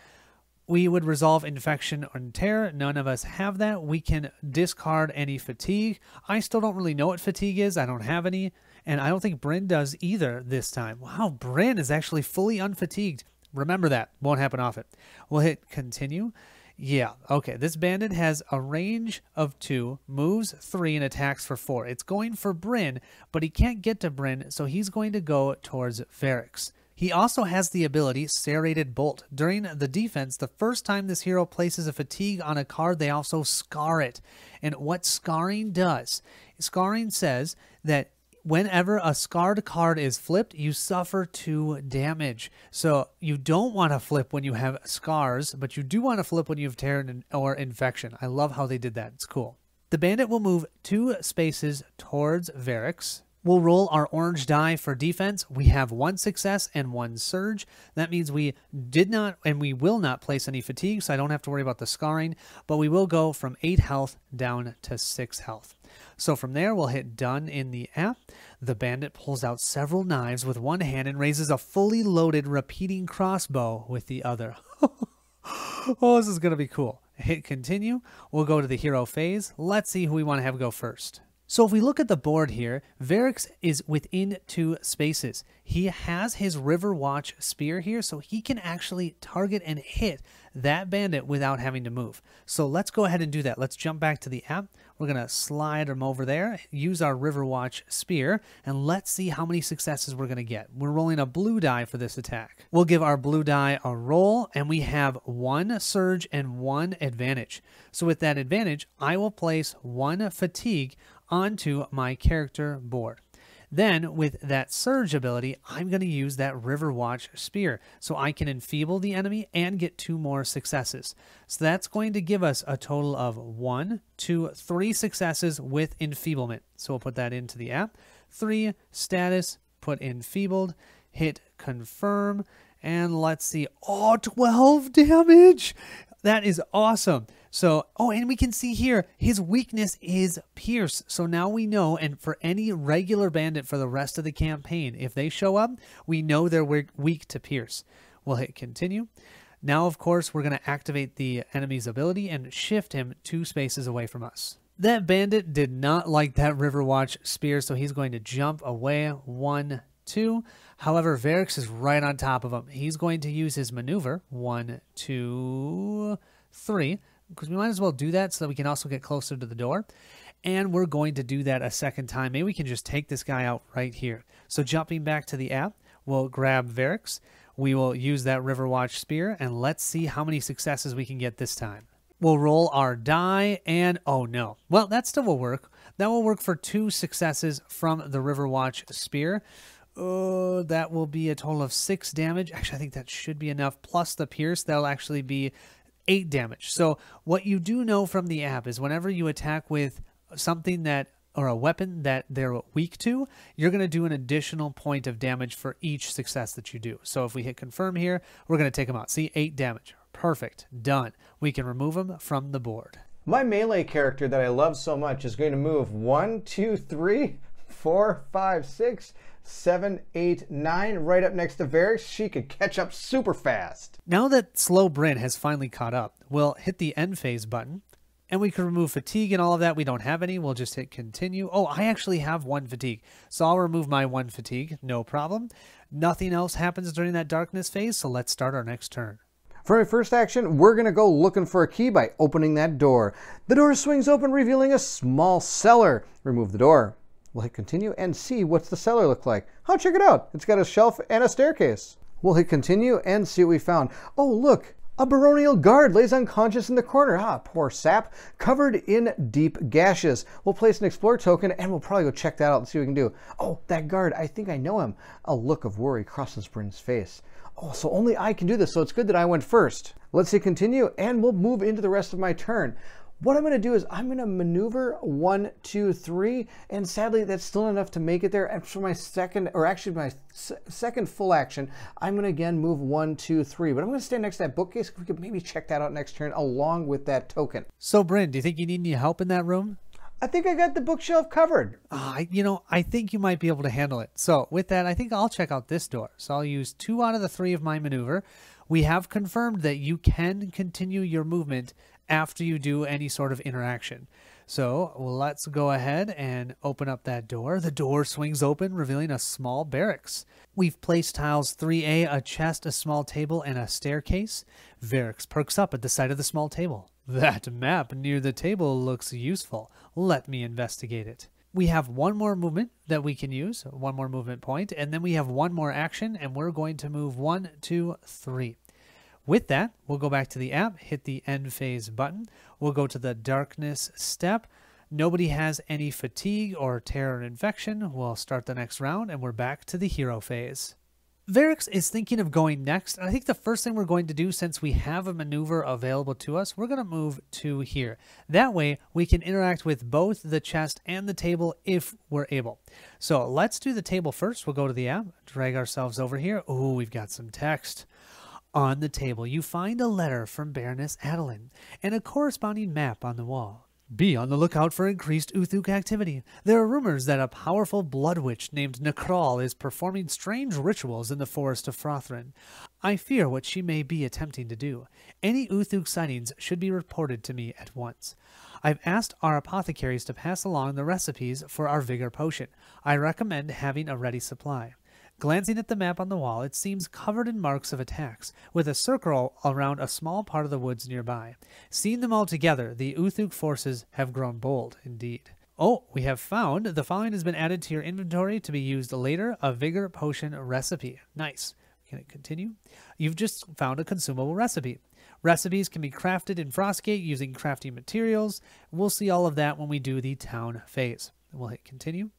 We would resolve infection and terror. None of us have that. We can discard any fatigue. I still don't really know what fatigue is. I don't have any. And I don't think Bryn does either this time. Wow, Bryn is actually fully unfatigued. Remember that. Won't happen often. We'll hit continue. Yeah, okay. This bandit has a range of 2, moves 3, and attacks for 4. It's going for Bryn, but he can't get to Bryn, so he's going to go towards Varix. He also has the ability Serrated Bolt. During the defense, the first time this hero places a fatigue on a card, they also scar it. And what scarring does, scarring says that whenever a scarred card is flipped, you suffer 2 damage. So you don't want to flip when you have scars, but you do want to flip when you have terror or infection. I love how they did that. It's cool. The bandit will move 2 spaces towards Varix. We'll roll our orange die for defense. We have 1 success and 1 surge. That means we did not and we will not place any fatigue, so I don't have to worry about the scarring, but we will go from 8 health down to 6 health. So from there, we'll hit done in the app. The bandit pulls out several knives with one hand and raises a fully loaded repeating crossbow with the other. Oh, this is going to be cool. Hit continue. We'll go to the hero phase. Let's see who we want to have go first. So if we look at the board here, Varix is within 2 spaces. He has his Riverwatch spear here, so he can actually target and hit that bandit without having to move. So let's go ahead and do that. Let's jump back to the app. We're going to slide him over there, use our Riverwatch spear, and let's see how many successes we're going to get. We're rolling a blue die for this attack. We'll give our blue die a roll, and we have 1 surge and 1 advantage. So with that advantage, I will place 1 fatigue onto my character board. Then, with that surge ability, I'm going to use that Riverwatch spear, so I can enfeeble the enemy and get 2 more successes. So that's going to give us a total of 1, 2, 3 successes with enfeeblement. So we'll put that into the app. 3, status, put enfeebled, hit confirm, and let's see. Oh, 12 damage! That is awesome. So, oh, and we can see here, his weakness is Pierce. So now we know, and for any regular bandit for the rest of the campaign, if they show up, we know they're weak to Pierce. We'll hit continue. Now, of course, we're going to activate the enemy's ability and shift him 2 spaces away from us. That bandit did not like that Riverwatch spear, so he's going to jump away 1, 2. However, Varix is right on top of him. He's going to use his maneuver 1, 2, 3. Because we might as well do that so that we can also get closer to the door. And we're going to do that a second time. Maybe we can just take this guy out right here. So jumping back to the app, we'll grab Varix. We will use that Riverwatch spear, and let's see how many successes we can get this time. We'll roll our die, and oh no. Well, that still will work. That will work for 2 successes from the Riverwatch spear. That will be a total of 6 damage. Actually, I think that should be enough. Plus the pierce, that'll actually be 8 damage. So what you do know from the app is whenever you attack with something that, or a weapon that they're weak to, you're going to do an additional point of damage for each success that you do. So if we hit confirm here, we're going to take them out. See, 8 damage. Perfect. Done. We can remove them from the board. My melee character that I love so much is going to move 1, 2, 3, 4, 5, 6, 7, 8, 9, right up next to Varix. She could catch up super fast. Now that Slow Bryn has finally caught up, we'll hit the end phase button, and we can remove fatigue and all of that. We don't have any. We'll just hit continue. Oh, I actually have 1 fatigue, so I'll remove my 1 fatigue. No problem. Nothing else happens during that darkness phase, so let's start our next turn. For my first action, we're going to go looking for a key by opening that door. The door swings open, revealing a small cellar. Remove the door. We'll hit continue and see what's the cellar look like. Oh, check it out. It's got a shelf and a staircase. We'll hit continue and see what we found. Oh, look. A baronial guard lays unconscious in the corner. Ah, poor sap, covered in deep gashes. We'll place an explore token and we'll probably go check that out and see what we can do. Oh, that guard, I think I know him. A look of worry crosses Bryn's face. Oh, so only I can do this, so it's good that I went first. Let's hit continue and we'll move into the rest of my turn. What I'm going to do is I'm going to maneuver 1, 2, 3, and sadly that's still enough to make it there. And for my second, or actually my second full action, I'm going to again move 1, 2, 3. But I'm going to stand next to that bookcase. If we could maybe check that out next turn along with that token. So, Bryn, do you think you need any help in that room? I think I got the bookshelf covered. I think you might be able to handle it. So with that, I think I'll check out this door. So I'll use 2 out of the 3 of my maneuver. We have confirmed that you can continue your movement after you do any sort of interaction. So let's go ahead and open up that door. The door swings open, revealing a small barracks. We've placed tiles 3A, a chest, a small table, and a staircase. Varix perks up at the sight of the small table. That map near the table looks useful. Let me investigate it. We have 1 more movement that we can use, 1 more movement point, and then we have 1 more action, and we're going to move 1, 2, 3. With that, we'll go back to the app, hit the end phase button. We'll go to the darkness step. Nobody has any fatigue or terror infection. We'll start the next round, and we're back to the hero phase. Varix is thinking of going next, and I think the first thing we're going to do, since we have a maneuver available to us, we're going to move to here. That way, we can interact with both the chest and the table if we're able. So let's do the table first. We'll go to the app, drag ourselves over here. Ooh, we've got some text. On the table, you find a letter from Baroness Adeline and a corresponding map on the wall. Be on the lookout for increased Uthuk activity. There are rumors that a powerful blood witch named Nekral is performing strange rituals in the forest of Frothrin. I fear what she may be attempting to do. Any Uthuk sightings should be reported to me at once. I've asked our apothecaries to pass along the recipes for our vigor potion. I recommend having a ready supply. Glancing at the map on the wall, it seems covered in marks of attacks, with a circle around a small part of the woods nearby. Seeing them all together, the Uthuk forces have grown bold indeed. Oh, we have found the following has been added to your inventory to be used later, a vigor potion recipe. Nice. Can it continue? You've just found a consumable recipe. Recipes can be crafted in Frostgate using crafting materials. We'll see all of that when we do the town phase. We'll hit continue.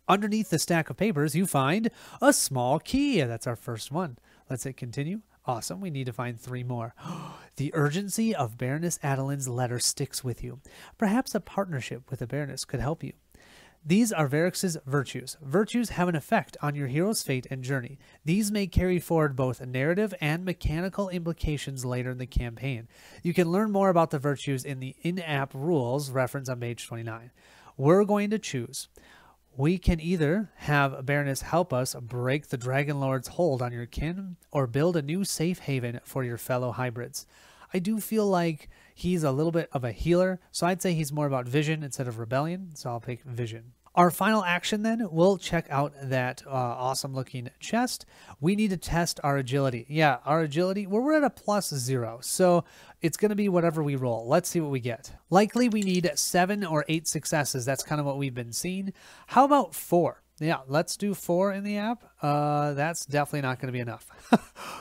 Underneath the stack of papers, you find a small key. That's our first one. Let's hit continue. Awesome. We need to find 3 more. The urgency of Baroness Adeline's letter sticks with you. Perhaps a partnership with the Baroness could help you. These are Varix's virtues. Virtues have an effect on your hero's fate and journey. These may carry forward both narrative and mechanical implications later in the campaign. You can learn more about the virtues in the in-app rules reference on page 29. We're going to choose. We can either have Baroness help us break the Dragon Lord's hold on your kin, or build a new safe haven for your fellow hybrids. I do feel like he's a little bit of a healer, so I'd say he's more about vision instead of rebellion, so I'll pick vision. Our final action then, we'll check out that awesome looking chest. We need to test our agility. Yeah, our agility, we're at a +0, so it's going to be whatever we roll. Let's see what we get. Likely we need 7 or 8 successes. That's kind of what we've been seeing. How about 4? Yeah, let's do 4 in the app. That's definitely not going to be enough.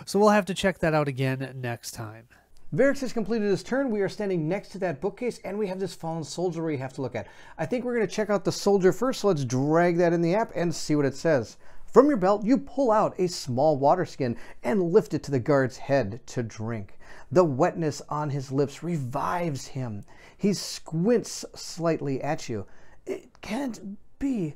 So we'll have to check that out again next time. Varix has completed his turn. We are standing next to that bookcase, and we have this fallen soldier we have to look at. I think we're going to check out the soldier first, so let's drag that in the app and see what it says. From your belt, you pull out a small water skin and lift it to the guard's head to drink. The wetness on his lips revives him. He squints slightly at you. It can't be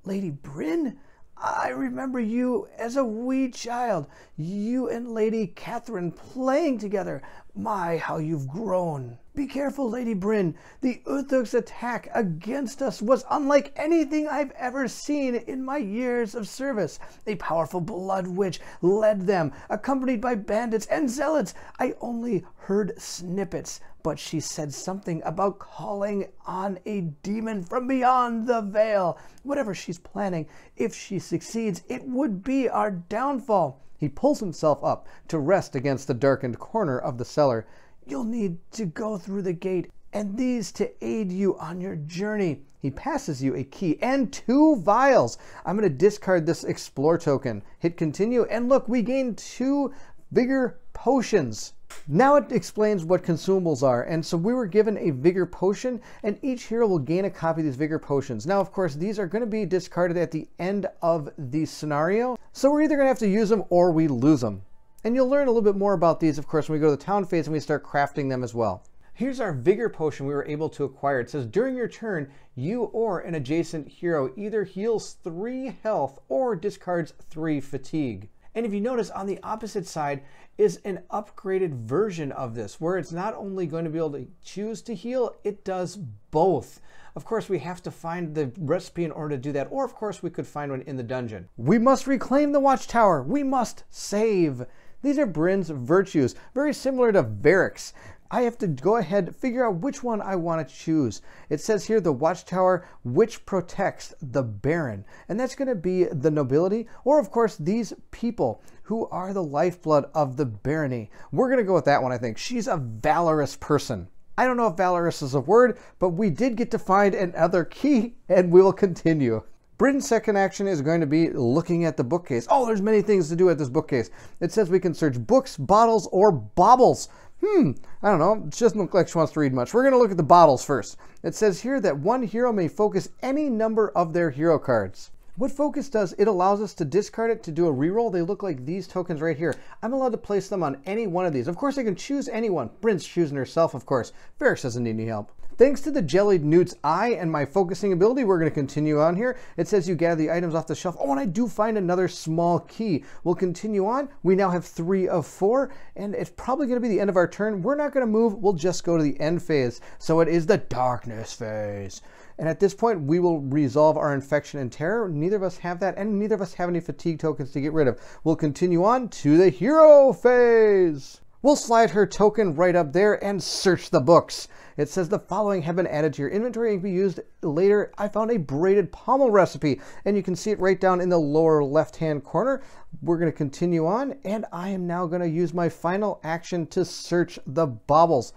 Lady Bryn? I remember you as a wee child, you and Lady Catherine playing together. My, how you've grown. Be careful, Lady Bryn. The Uthuk's attack against us was unlike anything I've ever seen in my years of service. A powerful blood witch led them, accompanied by bandits and zealots. I only heard snippets, but she said something about calling on a demon from beyond the veil. Whatever she's planning, if she succeeds, it would be our downfall. He pulls himself up to rest against the darkened corner of the cellar. You'll need to go through the gate and these to aid you on your journey. He passes you a key and 2 vials. I'm going to discard this explore token, hit continue, and look, we gain 2 vigor potions. Now it explains what consumables are, and so we were given a vigor potion, and each hero will gain a copy of these vigor potions. Now, of course, these are going to be discarded at the end of the scenario, so we're either going to have to use them or we lose them. And you'll learn a little bit more about these, of course, when we go to the town phase and we start crafting them as well. Here's our vigor potion we were able to acquire. It says during your turn, you or an adjacent hero either heals 3 health or discards 3 fatigue. And if you notice, on the opposite side is an upgraded version of this, where it's not only going to be able to choose to heal, it does both. Of course, we have to find the recipe in order to do that, or of course we could find one in the dungeon. We must reclaim the watchtower. We must save. These are Bryn's virtues, very similar to Varric's. I have to go ahead and figure out which one I want to choose. It says here the watchtower which protects the Baron, and that's going to be the nobility, or of course these people who are the lifeblood of the barony. We're going to go with that one, I think. She's a valorous person. I don't know if valorous is a word, but we did get to find another key, and we will continue. Bryn's second action is going to be looking at the bookcase. Oh, there's many things to do at this bookcase. It says we can search books, bottles, or baubles. I don't know. It doesn't look like she wants to read much. We're going to look at the bottles first. It says here that one hero may focus any number of their hero cards. What focus does, it allows us to discard it to do a reroll. They look like these tokens right here. I'm allowed to place them on any one of these. Of course, I can choose anyone. Bryn's choosing herself, of course. Varric doesn't need any help. Thanks to the jellied newt's eye and my focusing ability, we're going to continue on here. It says you gather the items off the shelf. Oh, and I do find another small key. We'll continue on. We now have 3 of 4, and it's probably going to be the end of our turn. We're not going to move. We'll just go to the end phase. So it is the darkness phase. And at this point, we will resolve our infection and terror. Neither of us have that, and neither of us have any fatigue tokens to get rid of. We'll continue on to the hero phase. We'll slide her token right up there and search the books. It says the following have been added to your inventory and can be used later. I found a braided pommel recipe, and you can see it right down in the lower left-hand corner. We're going to continue on, and I am now going to use my final action to search the baubles.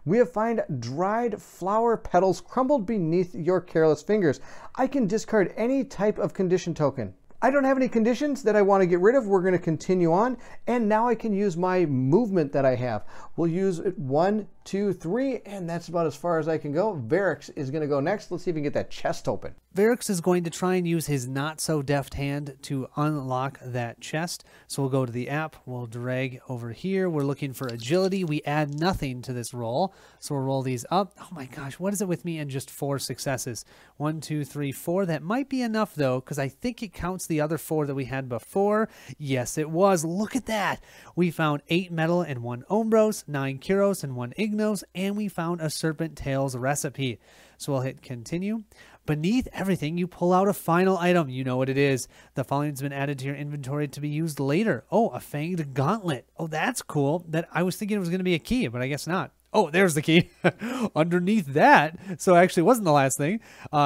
We have found dried flower petals crumbled beneath your careless fingers. I can discard any type of condition token. I don't have any conditions that I want to get rid of. We're going to continue on, and now I can use my movement that I have. We'll use it 1, 2, 3, and that's about as far as I can go. Varric is going to go next. Let's see if we can get that chest open. Varric is going to try and use his not-so-deft hand to unlock that chest. So we'll go to the app. We'll drag over here. We're looking for agility. We add nothing to this roll. So we'll roll these up. Oh my gosh, what is it with me and just 4 successes? 1, 2, 3, 4. That might be enough, though, because I think it counts the other 4 that we had before. Yes, it was. Look at that. We found 8 metal and 1 ombros, 9 kuros and 1 ignos, and we found a serpent tails recipe. So we'll hit continue. Beneath everything, you pull out a final item. You know what it is. The following's been added to your inventory to be used later. Oh, a fanged gauntlet. Oh, that's cool. That I was thinking it was going to be a key, but I guess not. Oh, there's the key. Underneath that, so actually it wasn't the last thing,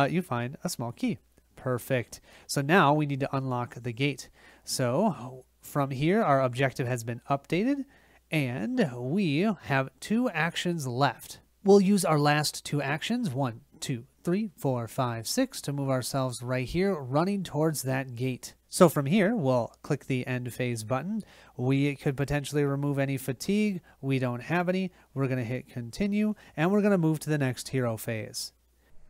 you find a small key. Perfect. So now we need to unlock the gate. So from here, our objective has been updated, and we have 2 actions left. We'll use our last 2 actions, 1, 2, 3, 4, 5, 6, to move ourselves right here, running towards that gate. So from here, we'll click the end phase button. We could potentially remove any fatigue. We don't have any. We're going to hit continue, and we're going to move to the next hero phase.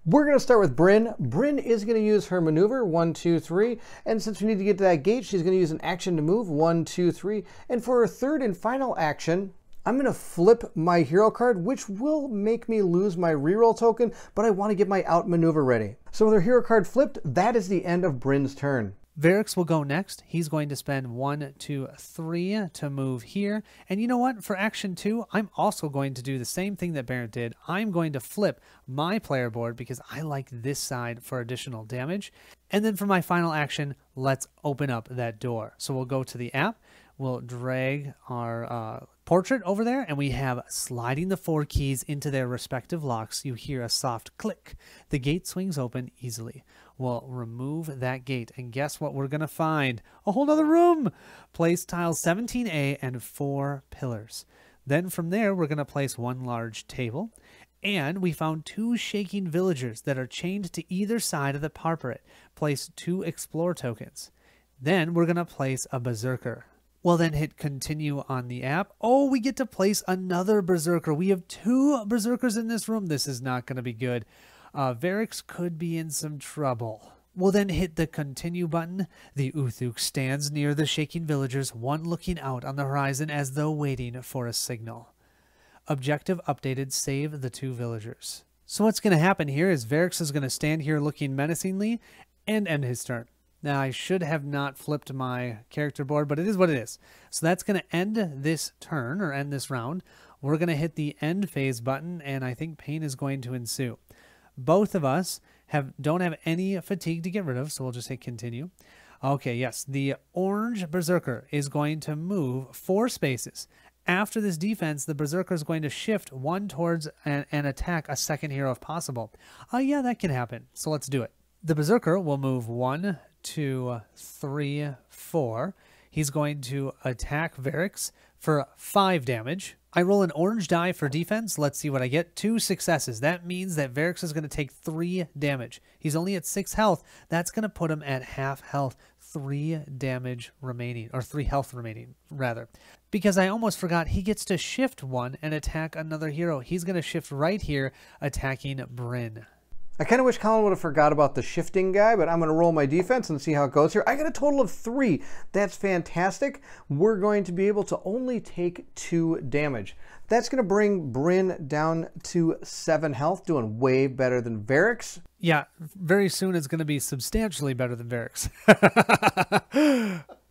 We're going to start with Bryn. Bryn is going to use her maneuver, 1, 2, 3. And since we need to get to that gate, she's going to use an action to move, 1, 2, 3. And for her third and final action, I'm going to flip my hero card, which will make me lose my reroll token, but I want to get my outmaneuver ready. So with her hero card flipped, that is the end of Bryn's turn. Varric will go next. He's going to spend 1, 2, 3 to move here. And you know what? For action 2, I'm also going to do the same thing that Bairnt did. I'm going to flip my player board because I like this side for additional damage. And then for my final action, let's open up that door. So we'll go to the app. We'll drag our portrait over there, and we have sliding the 4 keys into their respective locks. You hear a soft click. The gate swings open easily. We'll remove that gate, and guess what we're going to find? A whole other room! Place tiles 17A and 4 pillars. Then from there, we're going to place 1 large table, And we found 2 shaking villagers that are chained to either side of the parperet. Place 2 explore tokens. Then we're going to place a berserker. We'll then hit continue on the app. Oh, we get to place another berserker. We have 2 berserkers in this room. This is not going to be good. Varix could be in some trouble. We'll then hit the continue button. The Uthuk stands near the shaking villagers, one looking out on the horizon as though waiting for a signal. Objective updated, save the 2 villagers. So what's going to happen here is Varix is going to stand here looking menacingly and end his turn. Now, I should have not flipped my character board, but it is what it is. So that's going to end this turn, or end this round. We're going to hit the end phase button, and I think pain is going to ensue. Both of us don't have any fatigue to get rid of, so we'll just hit continue. Okay, yes, the orange berserker is going to move 4 spaces. After this defense, the berserker is going to shift 1 towards and attack a second hero if possible. Yeah, that can happen, so let's do it. The berserker will move 1, 2, 3, 4. He's going to attack Varix for 5 damage. I roll an orange die for defense. Let's see what I get. 2 successes. That means that Varix is going to take 3 damage. He's only at 6 health. That's going to put him at half health. 3 damage remaining, or 3 health remaining, rather. Because I almost forgot, he gets to shift 1 and attack another hero. He's going to shift right here, attacking Bryn. I kind of wish Colin would have forgot about the shifting guy, but I'm going to roll my defense and see how it goes here. I got a total of 3. That's fantastic. We're going to be able to only take 2 damage. That's going to bring Bryn down to 7 health, doing way better than Varix. Yeah, very soon it's going to be substantially better than Varix.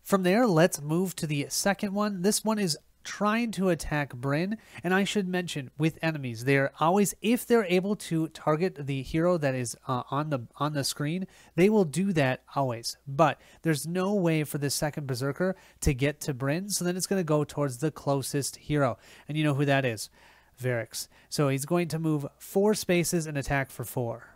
From there, let's move to the second one. This one is trying to attack Bryn, and I should mention, with enemies, they're always, if they're able to target the hero that is on the screen, they will do that always. But there's no way for the second berserker to get to Bryn, so then it's going to go towards the closest hero, and you know who that is, Varix. So he's going to move 4 spaces and attack for 4.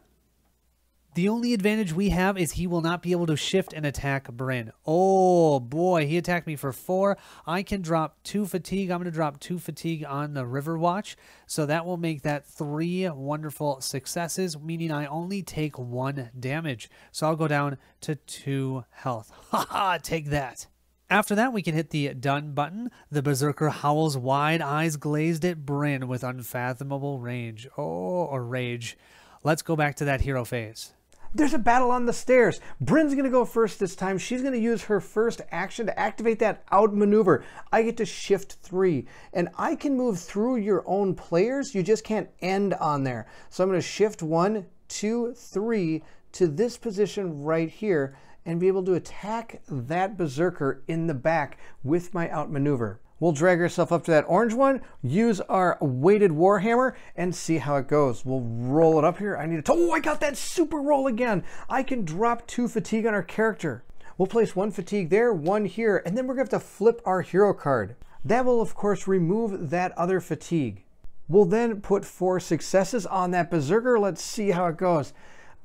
The only advantage we have is he will not be able to shift and attack Bryn. Oh boy, he attacked me for 4. I can drop 2 fatigue. I'm going to drop 2 fatigue on the River Watch. So that will make that 3 wonderful successes, meaning I only take 1 damage. So I'll go down to 2 health. Haha, take that. After that, we can hit the done button. The berserker howls wide, eyes glazed at Bryn with unfathomable range. Oh, or rage. Let's go back to that hero phase. There's a battle on the stairs. Bryn's going to go first this time. She's going to use her first action to activate that outmaneuver. I get to shift 3, and I can move through your own players. You just can't end on there. So I'm going to shift 1, 2, 3 to this position right here and be able to attack that berserker in the back with my outmaneuver. We'll drag ourselves up to that orange one, use our weighted warhammer, and see how it goes. We'll roll it up here. Oh, I got that super roll again. I can drop 2 fatigue on our character. We'll place 1 fatigue there, 1 here, and then we're going to have to flip our hero card. That will, of course, remove that other fatigue. We'll then put 4 successes on that berserker. Let's see how it goes.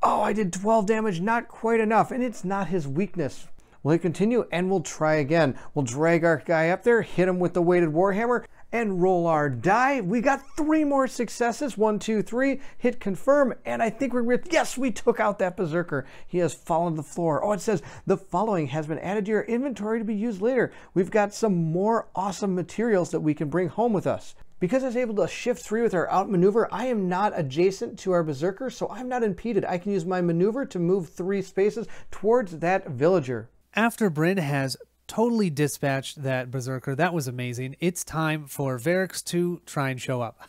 Oh, I did 12 damage, not quite enough, and it's not his weakness. We'll continue and we'll try again. We'll drag our guy up there, hit him with the weighted warhammer, and roll our die. We got 3 more successes. 1, 2, 3. Hit confirm, and I think yes, we took out that berserker. He has fallen to the floor. Oh, it says the following has been added to your inventory to be used later. We've got some more awesome materials that we can bring home with us. Because I was able to shift 3 with our outmaneuver, I am not adjacent to our berserker, so I'm not impeded. I can use my maneuver to move 3 spaces towards that villager. After Bryn has totally dispatched that berserker, that was amazing. It's time for Varix to try and show up.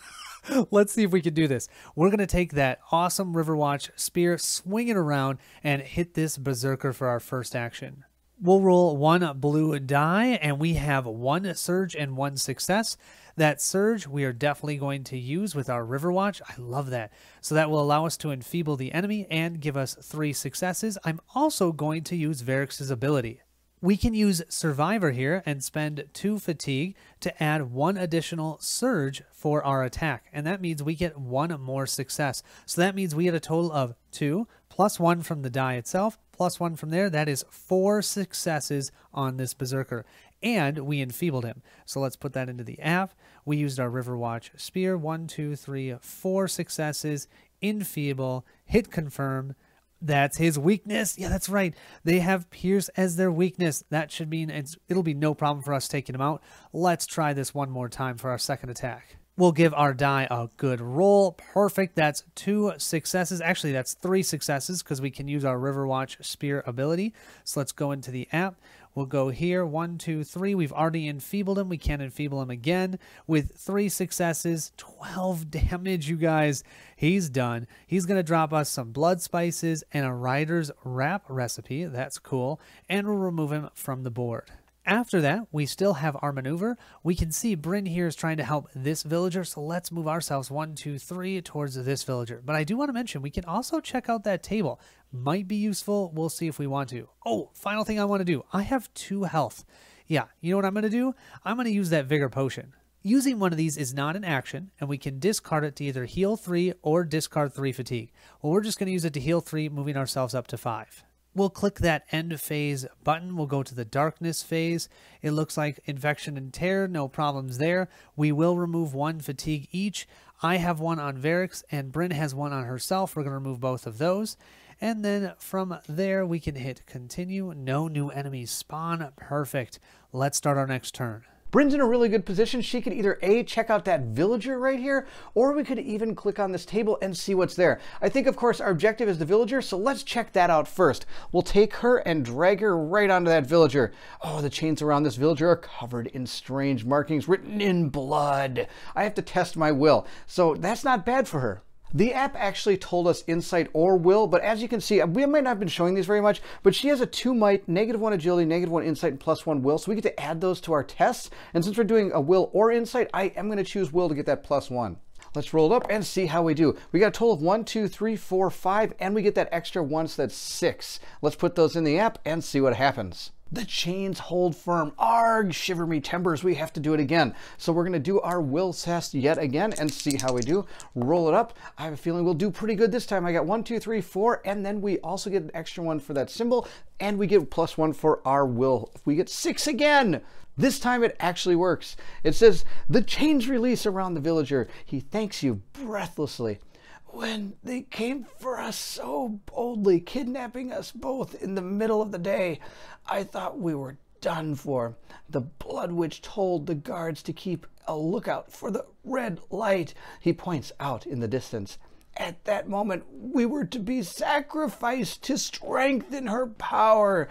Let's see if we can do this. We're going to take that awesome Riverwatch spear, swing it around, and hit this berserker for our first action. We'll roll 1 blue die, and we have 1 surge and 1 success. That surge we are definitely going to use with our Riverwatch. I love that. So that will allow us to enfeeble the enemy and give us 3 successes. I'm also going to use Varix's ability. We can use Survivor here and spend 2 fatigue to add 1 additional surge for our attack. And that means we get 1 more success. So that means we get a total of 2 plus 1 from the die itself, plus 1 from there. That is 4 successes on this berserker. and we enfeebled him. So let's put that into the app. We used our Riverwatch Spear. 1, 2, 3, 4 successes. Enfeeble. Hit confirm. That's his weakness. Yeah, that's right. They have Pierce as their weakness. That should mean it'll be no problem for us taking him out. Let's try this one more time for our second attack. We'll give our die a good roll. Perfect. That's 2 successes. Actually, that's 3 successes because we can use our Riverwatch Spear ability. So let's go into the app. We'll go here. 1, 2, 3. We've already enfeebled him. We can enfeeble him again with 3 successes. 12 damage, you guys. He's done. He's going to drop us some blood spices and a Rider's Wrap recipe. That's cool. And we'll remove him from the board. After that, we still have our maneuver. We can see Bryn here is trying to help this villager, so let's move ourselves 1, 2, 3 towards this villager. But I do want to mention, we can also check out that table. Might be useful. We'll see if we want to. Oh, final thing I want to do. I have 2 health. Yeah, you know what I'm going to do? I'm going to use that Vigor Potion. Using one of these is not an action, and we can discard it to either heal 3 or discard 3 fatigue. Well, we're just going to use it to heal 3, moving ourselves up to 5. We'll click that end phase button. We'll go to the darkness phase. It looks like infection and tear, no problems there. We will remove 1 fatigue each. I have 1 on Varix and Bryn has 1 on herself. We're going to remove both of those. And then from there, we can hit continue. No new enemies spawn. Perfect. Let's start our next turn. Bryn's in a really good position. She could either A, check out that villager right here, or we could even click on this table and see what's there. I think, of course, our objective is the villager, so let's check that out first. We'll take her and drag her right onto that villager. Oh, the chains around this villager are covered in strange markings written in blood. I have to test my will, so that's not bad for her. The app actually told us insight or will, but as you can see, we might not have been showing these very much, but she has a 2 might, -1 agility, -1 insight, and +1 will, so we get to add those to our tests. And since we're doing a will or insight, I am going to choose will to get that +1. Let's roll it up and see how we do. We got a total of 1, 2, 3, 4, 5, and we get that extra 1, so that's 6. Let's put those in the app and see what happens. The chains hold firm. Arg, shiver me timbers, we have to do it again. So we're going to do our will test yet again and see how we do. Roll it up. I have a feeling we'll do pretty good this time. I got 1, 2, 3, 4, and then we also get an extra 1 for that symbol, and we get +1 for our will. We get 6 again. This time it actually works. It says, the chains release around the villager. He thanks you breathlessly. When they came for us so boldly, kidnapping us both in the middle of the day, I thought we were done for. The Blood Witch told the guards to keep a lookout for the red light. He points out in the distance. At that moment, we were to be sacrificed to strengthen her power.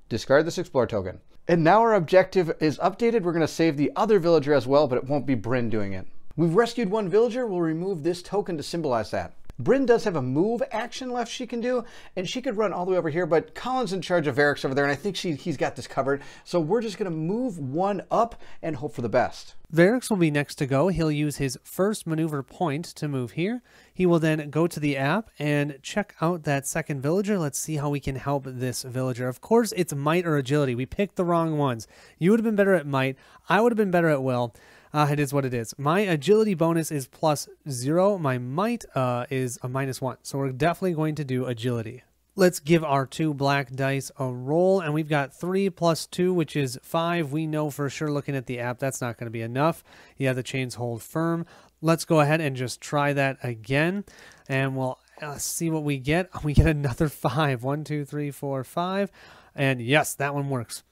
Discard this Explore token. And now our objective is updated. We're going to save the other villager as well, but it won't be Bryn doing it. We've rescued 1 villager. We'll remove this token to symbolize that. Bryn does have a move action left she can do, and she could run all the way over here, but Colin's in charge of Varix over there, and I think he's got this covered. So we're just going to move 1 up and hope for the best. Varix will be next to go. He'll use his first maneuver point to move here. He will then go to the app and check out that second villager. Let's see how we can help this villager. Of course, it's might or agility. We picked the wrong ones. You would have been better at might. I would have been better at will. It is what it is. My agility bonus is +0. My might is a -1. So we're definitely going to do agility. Let's give our 2 black dice a roll. And we've got 3 + 2, which is 5. We know for sure looking at the app, that's not going to be enough. Yeah, the chains hold firm. Let's go ahead and just try that again. And we'll see what we get. We get another 5. 1, 2, 3, 4, 5. And yes, that one works.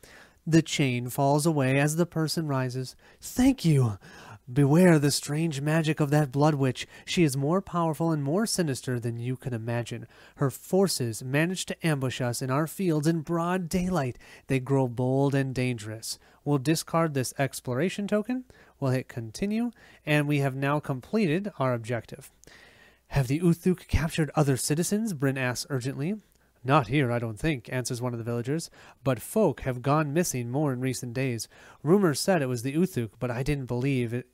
The chain falls away as the person rises. Thank you. Beware the strange magic of that Blood Witch. She is more powerful and more sinister than you can imagine. Her forces manage to ambush us in our fields in broad daylight. They grow bold and dangerous. We'll discard this exploration token. We'll hit continue, and we have now completed our objective. Have the Uthuk captured other citizens? Bryn asks urgently. Not here, I don't think, answers one of the villagers, but folk have gone missing more in recent days. Rumors said it was the Uthuk, but I didn't believe it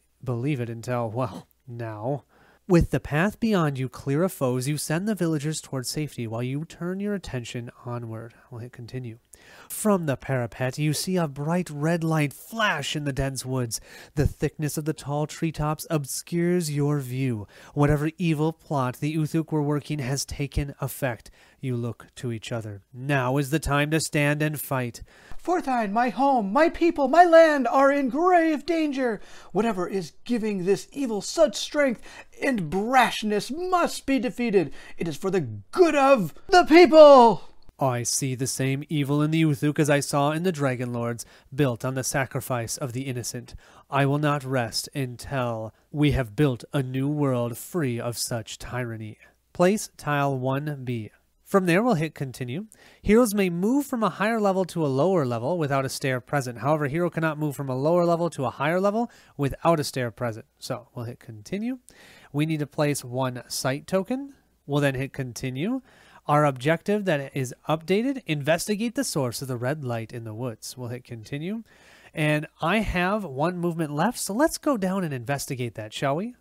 until, well, now. With the path beyond you clear of foes, you send the villagers towards safety while you turn your attention onward. We'll hit continue. From the parapet, you see a bright red light flash in the dense woods. The thickness of the tall treetops obscures your view. Whatever evil plot the Uthuk were working has taken effect. You look to each other. Now is the time to stand and fight. Forthine, my home, my people, my land are in grave danger. Whatever is giving this evil such strength and brashness must be defeated. It is for the good of the people. I see the same evil in the Uthuk as I saw in the Dragon Lords, built on the sacrifice of the innocent. I will not rest until we have built a new world free of such tyranny. Place tile 1B. From there, we'll hit continue. Heroes may move from a higher level to a lower level without a stair present. However, hero cannot move from a lower level to a higher level without a stair present. So we'll hit continue. We need to place 1 site token. We'll then hit continue. Our objective that is updated, investigate the source of the red light in the woods. We'll hit continue. And I have 1 movement left, so let's go down and investigate that, shall we?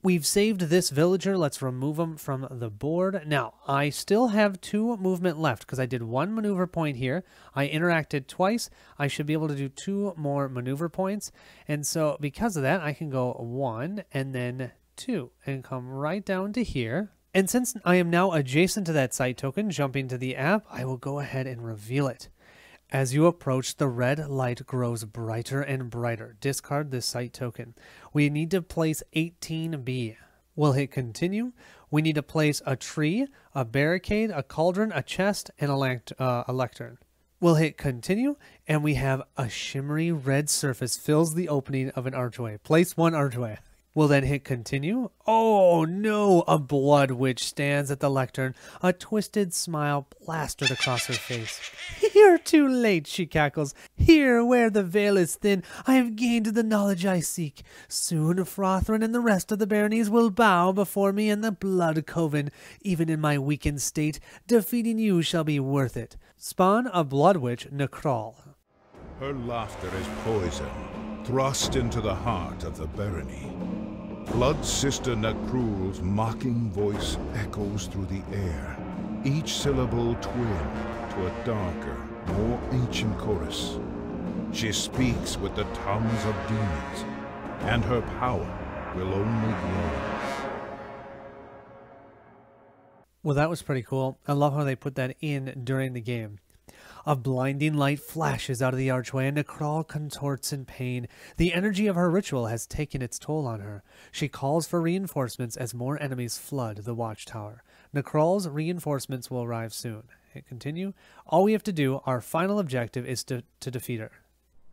We've saved this villager. Let's remove him from the board. Now, I still have 2 movement left because I did 1 maneuver point here. I interacted twice. I should be able to do 2 more maneuver points. And so because of that, I can go 1 and then 2 and come right down to here. And since I am now adjacent to that site token, jumping to the app, I will go ahead and reveal it. As you approach, the red light grows brighter and brighter. Discard this site token. We need to place 18B. We'll hit continue. We need to place a tree, a barricade, a cauldron, a chest, and a lectern. We'll hit continue, and we have a shimmery red surface fills the opening of an archway. Place 1 archway. We'll then hit continue. Oh no, a blood witch stands at the lectern, a twisted smile plastered across her face. You're too late, she cackles. Here, where the veil is thin, I have gained the knowledge I seek. Soon Frothrin and the rest of the baronies will bow before me in the blood coven. Even in my weakened state, defeating you shall be worth it. Spawn a blood witch, Necral. Her laughter is poison, thrust into the heart of the barony. Blood Sister Nakrul's mocking voice echoes through the air, each syllable twin to a darker, more ancient chorus. She speaks with the tongues of demons, and her power will only grow. Well, that was pretty cool. I love how they put that in during the game. A blinding light flashes out of the archway, and Necral contorts in pain. The energy of her ritual has taken its toll on her. She calls for reinforcements as more enemies flood the watchtower. Necral's reinforcements will arrive soon. Hit continue. All we have to do, our final objective, is to defeat her.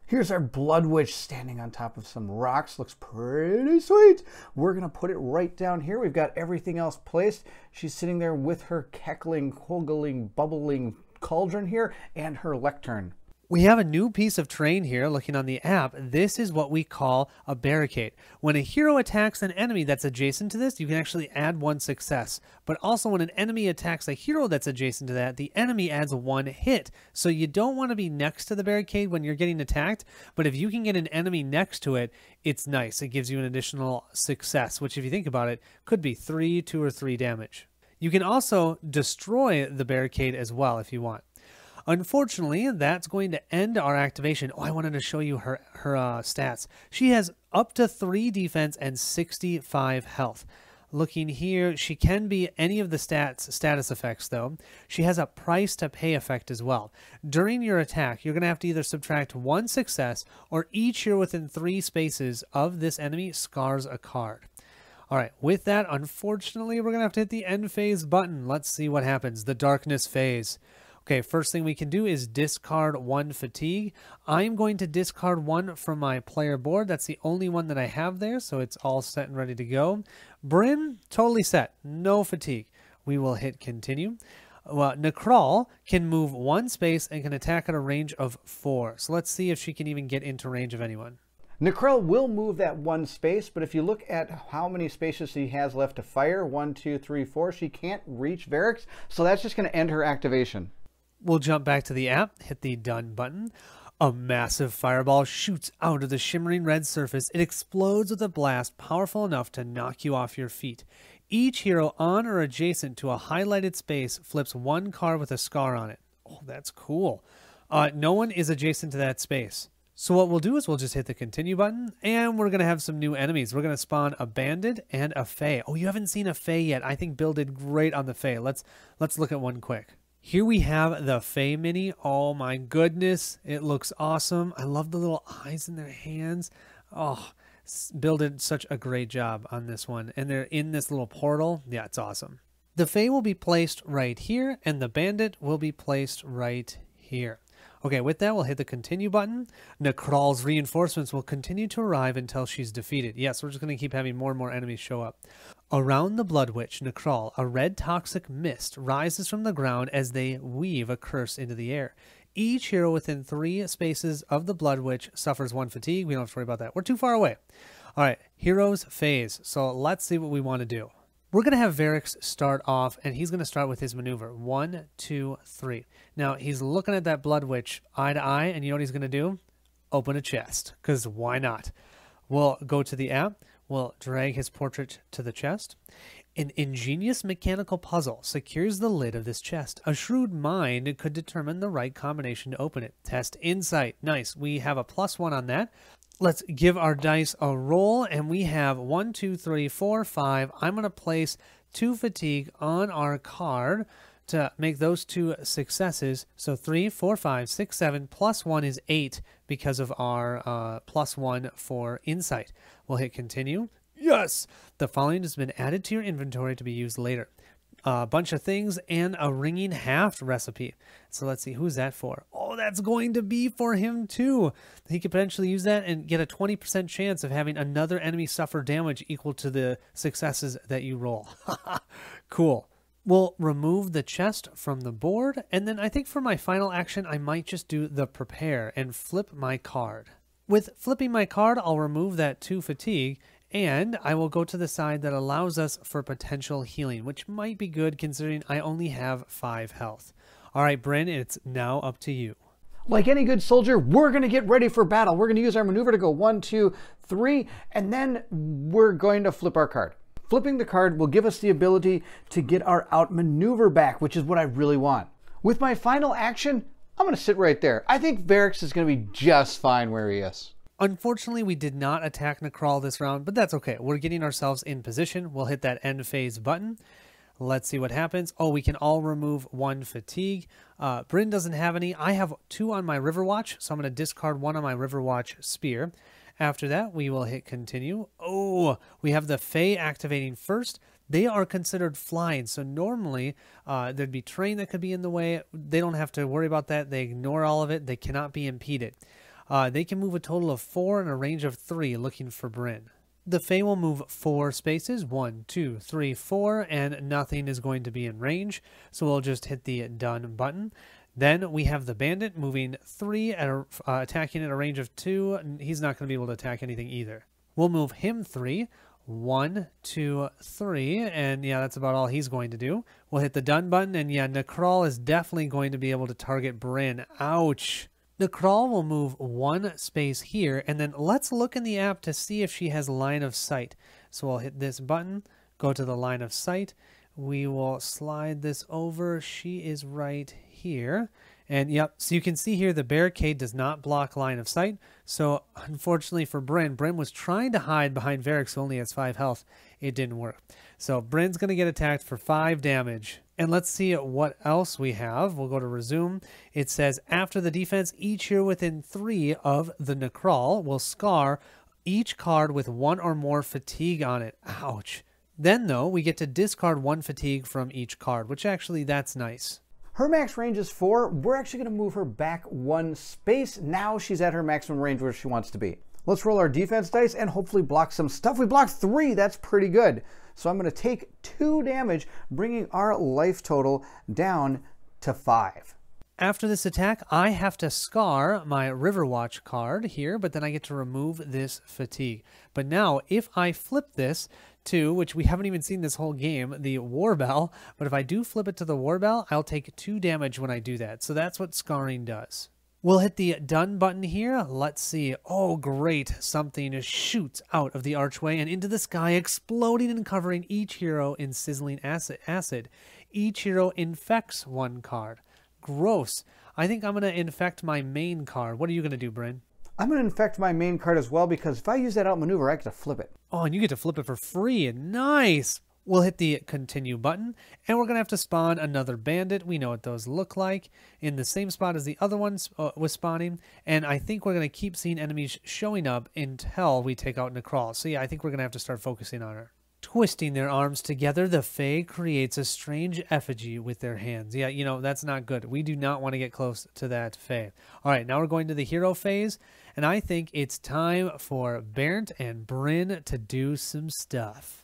Here's our blood witch standing on top of some rocks. Looks pretty sweet. We're going to put it right down here. We've got everything else placed. She's sitting there with her cackling, hoogling, bubbling cauldron here and her lectern. We have a new piece of terrain here looking on the app. This is what we call a barricade. When a hero attacks an enemy that's adjacent to this, you can actually add 1 success. But also when an enemy attacks a hero that's adjacent to that, the enemy adds 1 hit. So you don't want to be next to the barricade when you're getting attacked, but if you can get an enemy next to it, it's nice. It gives you an additional success, which if you think about it, could be 3, 2, or 3 damage. You can also destroy the barricade as well if you want. Unfortunately, that's going to end our activation. Oh, I wanted to show you her stats. She has up to 3 defense and 65 health. Looking here, she can be any of the status effects, though. She has a price to pay effect as well. During your attack, you're going to have to either subtract 1 success, or each hero within 3 spaces of this enemy scars a card. All right, with that, unfortunately, we're going to have to hit the end phase button. Let's see what happens. The darkness phase. Okay, first thing we can do is discard 1 fatigue. I'm going to discard 1 from my player board. That's the only one that I have there, so it's all set and ready to go. Bryn, totally set. No fatigue. We will hit continue. Well, Necral can move 1 space and can attack at a range of 4. So let's see if she can even get into range of anyone. Necral will move that 1 space, but if you look at how many spaces she has left to fire, 1, 2, 3, 4, she can't reach Varix, so that's just going to end her activation. We'll jump back to the app, hit the done button. A massive fireball shoots out of the shimmering red surface. It explodes with a blast powerful enough to knock you off your feet. Each hero on or adjacent to a highlighted space flips 1 card with a scar on it. Oh, that's cool. No one is adjacent to that space. So what we'll do is we'll just hit the continue button, and we're going to have some new enemies. We're going to spawn a bandit and a fae. Oh, you haven't seen a fae yet. I think Bill did great on the fae. Let's look at one quick. Here we have the fae mini. Oh my goodness, it looks awesome. I love the little eyes in their hands. Oh, Bill did such a great job on this one. And they're in this little portal. Yeah, it's awesome. The fae will be placed right here, and the bandit will be placed right here. Okay, with that, we'll hit the continue button. Necral's reinforcements will continue to arrive until she's defeated. Yes, we're just going to keep having more and more enemies show up. Around the Blood Witch, Necral, a red toxic mist rises from the ground as they weave a curse into the air. Each hero within 3 spaces of the Blood Witch suffers 1 fatigue. We don't have to worry about that. We're too far away. All right, heroes phase. So let's see what we want to do. We're going to have Varix start off, and he's going to start with his maneuver. 1, 2, 3. Now, he's looking at that Blood Witch eye to eye, and you know what he's going to do? Open a chest, because why not? We'll go to the app. We'll drag his portrait to the chest. An ingenious mechanical puzzle secures the lid of this chest. A shrewd mind could determine the right combination to open it. Test insight. Nice. We have a +1 on that. Let's give our dice a roll, and we have 1, 2, 3, 4, 5. I'm going to place 2 fatigue on our card to make those 2 successes. So 3, 4, 5, 6, 7, +1 is 8 because of our +1 for insight. We'll hit continue. Yes! The following has been added to your inventory to be used later. A bunch of things and a ringing haft recipe. So let's see, who's that for? Oh, that's going to be for him too. He could potentially use that and get a 20% chance of having another enemy suffer damage equal to the successes that you roll. Cool. We'll remove the chest from the board, and then I think for my final action, I might just do the prepare and flip my card. With flipping my card, I'll remove that 2 fatigue, and I will go to the side that allows us for potential healing, which might be good considering I only have 5 health. All right, Bryn, it's now up to you. Like any good soldier, we're going to get ready for battle. We're going to use our maneuver to go 1, 2, 3, and then we're going to flip our card. Flipping the card will give us the ability to get our outmaneuver back, which is what I really want. With my final action, I'm going to sit right there. I think Varix is going to be just fine where he is. Unfortunately, we did not attack Necral this round, but that's okay. We're getting ourselves in position. We'll hit that end phase button. Let's see what happens. Oh, we can all remove 1 fatigue. Bryn doesn't have any. I have 2 on my Riverwatch, so I'm going to discard 1 on my Riverwatch spear. After that, we will hit continue. Oh, we have the Fae activating first. They are considered flying, so normally there'd be terrain that could be in the way. They don't have to worry about that. They ignore all of it. They cannot be impeded. They can move a total of 4 in a range of 3 looking for Bryn. The Fae will move 4 spaces, 1, 2, 3, 4, and nothing is going to be in range. So we'll just hit the done button. Then we have the bandit moving 3, attacking at a range of 2. He's not going to be able to attack anything either. We'll move him 3, 1, 2, 3, and yeah, that's about all he's going to do. We'll hit the done button, and yeah, Necral is definitely going to be able to target Bryn. Ouch! Necral will move 1 space here, and then let's look in the app to see if she has line of sight. So I'll hit this button, go to the line of sight. We will slide this over. She is right here. And yep, so you can see here the barricade does not block line of sight. So unfortunately for Bryn was trying to hide behind Varix, who only has 5 health. It didn't work. So Bryn's going to get attacked for 5 damage. And let's see what else we have. We'll go to resume. It says, after the defense, each hero within 3 of the Necral will scar each card with 1 or more fatigue on it. Ouch. Then, though, we get to discard 1 fatigue from each card, which actually, that's nice. Her max range is 4. We're actually going to move her back 1 space. Now she's at her maximum range where she wants to be. Let's roll our defense dice and hopefully block some stuff. We blocked 3. That's pretty good. So I'm going to take 2 damage, bringing our life total down to 5. After this attack, I have to scar my Riverwatch card here, but then I get to remove this fatigue. But now, if I flip this to, which we haven't even seen this whole game, the Warbell, but if I do flip it to the Warbell, I'll take 2 damage when I do that. So that's what scarring does. We'll hit the done button here. Let's see. Oh, great. Something shoots out of the archway and into the sky, exploding and covering each hero in sizzling acid. Each hero infects 1 card. gross. I think I'm going to infect my main card. What are you going to do, Bryn? I'm going to infect my main card as well, because if I use that outmaneuver, I get to flip it. Oh, and you get to flip it for free. Nice. We'll hit the continue button, and we're going to have to spawn another bandit. We know what those look like, in the same spot as the other ones was spawning, and I think we're going to keep seeing enemies showing up until we take out Necrawl. So yeah, I think we're going to have to start focusing on her. Twisting their arms together, the Fae creates a strange effigy with their hands. Yeah, you know, that's not good. We do not want to get close to that Fae. All right, now we're going to the hero phase, and I think it's time for Bairnt and Bryn to do some stuff.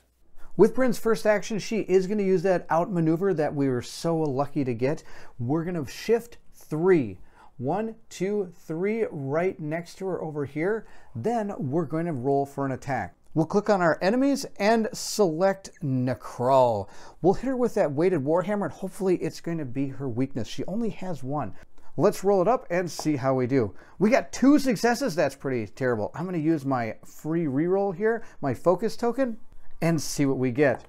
With Bryn's first action, she is going to use that outmaneuver that we were so lucky to get. We're going to shift 3. 1, 2, 3 right next to her over here. Then we're going to roll for an attack. We'll click on our enemies and select Necrawl. We'll hit her with that weighted warhammer, and hopefully it's going to be her weakness. She only has 1. Let's roll it up and see how we do. We got 2 successes. That's pretty terrible. I'm going to use my free reroll here, my focus token, and see what we get.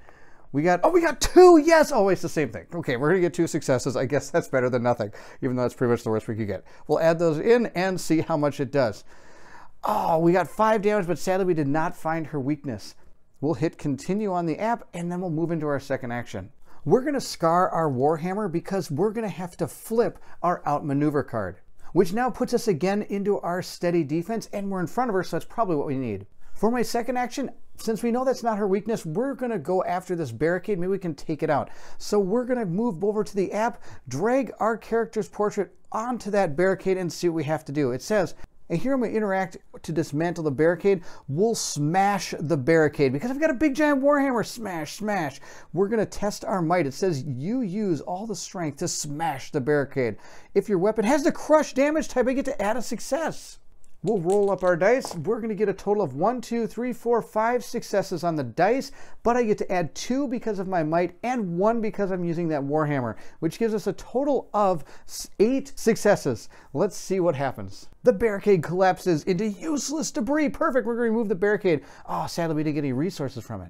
We got 2, yes! Oh, it's the same thing. Okay, we're gonna get 2 successes. I guess that's better than nothing, even though that's pretty much the worst we could get. We'll add those in and see how much it does. Oh, we got 5 damage, but sadly we did not find her weakness. We'll hit continue on the app, and then we'll move into our second action. We're gonna scar our Warhammer because we're gonna have to flip our outmaneuver card, which now puts us again into our steady defense, and we're in front of her, so that's probably what we need. For my second action, since we know that's not her weakness, we're going to go after this barricade. Maybe we can take it out. So we're going to move over to the app, drag our character's portrait onto that barricade, and see what we have to do. It says, and here I'm going to interact to dismantle the barricade. We'll smash the barricade because I've got a big giant warhammer. Smash, smash. We're going to test our might. It says you use all the strength to smash the barricade. If your weapon has the crush damage type, I get to add a success. We'll roll up our dice. We're going to get a total of 1, 2, 3, 4, 5 successes on the dice, but I get to add 2 because of my might and 1 because I'm using that warhammer, which gives us a total of 8 successes. Let's see what happens. The barricade collapses into useless debris. Perfect. We're going to remove the barricade. Oh, sadly, we didn't get any resources from it.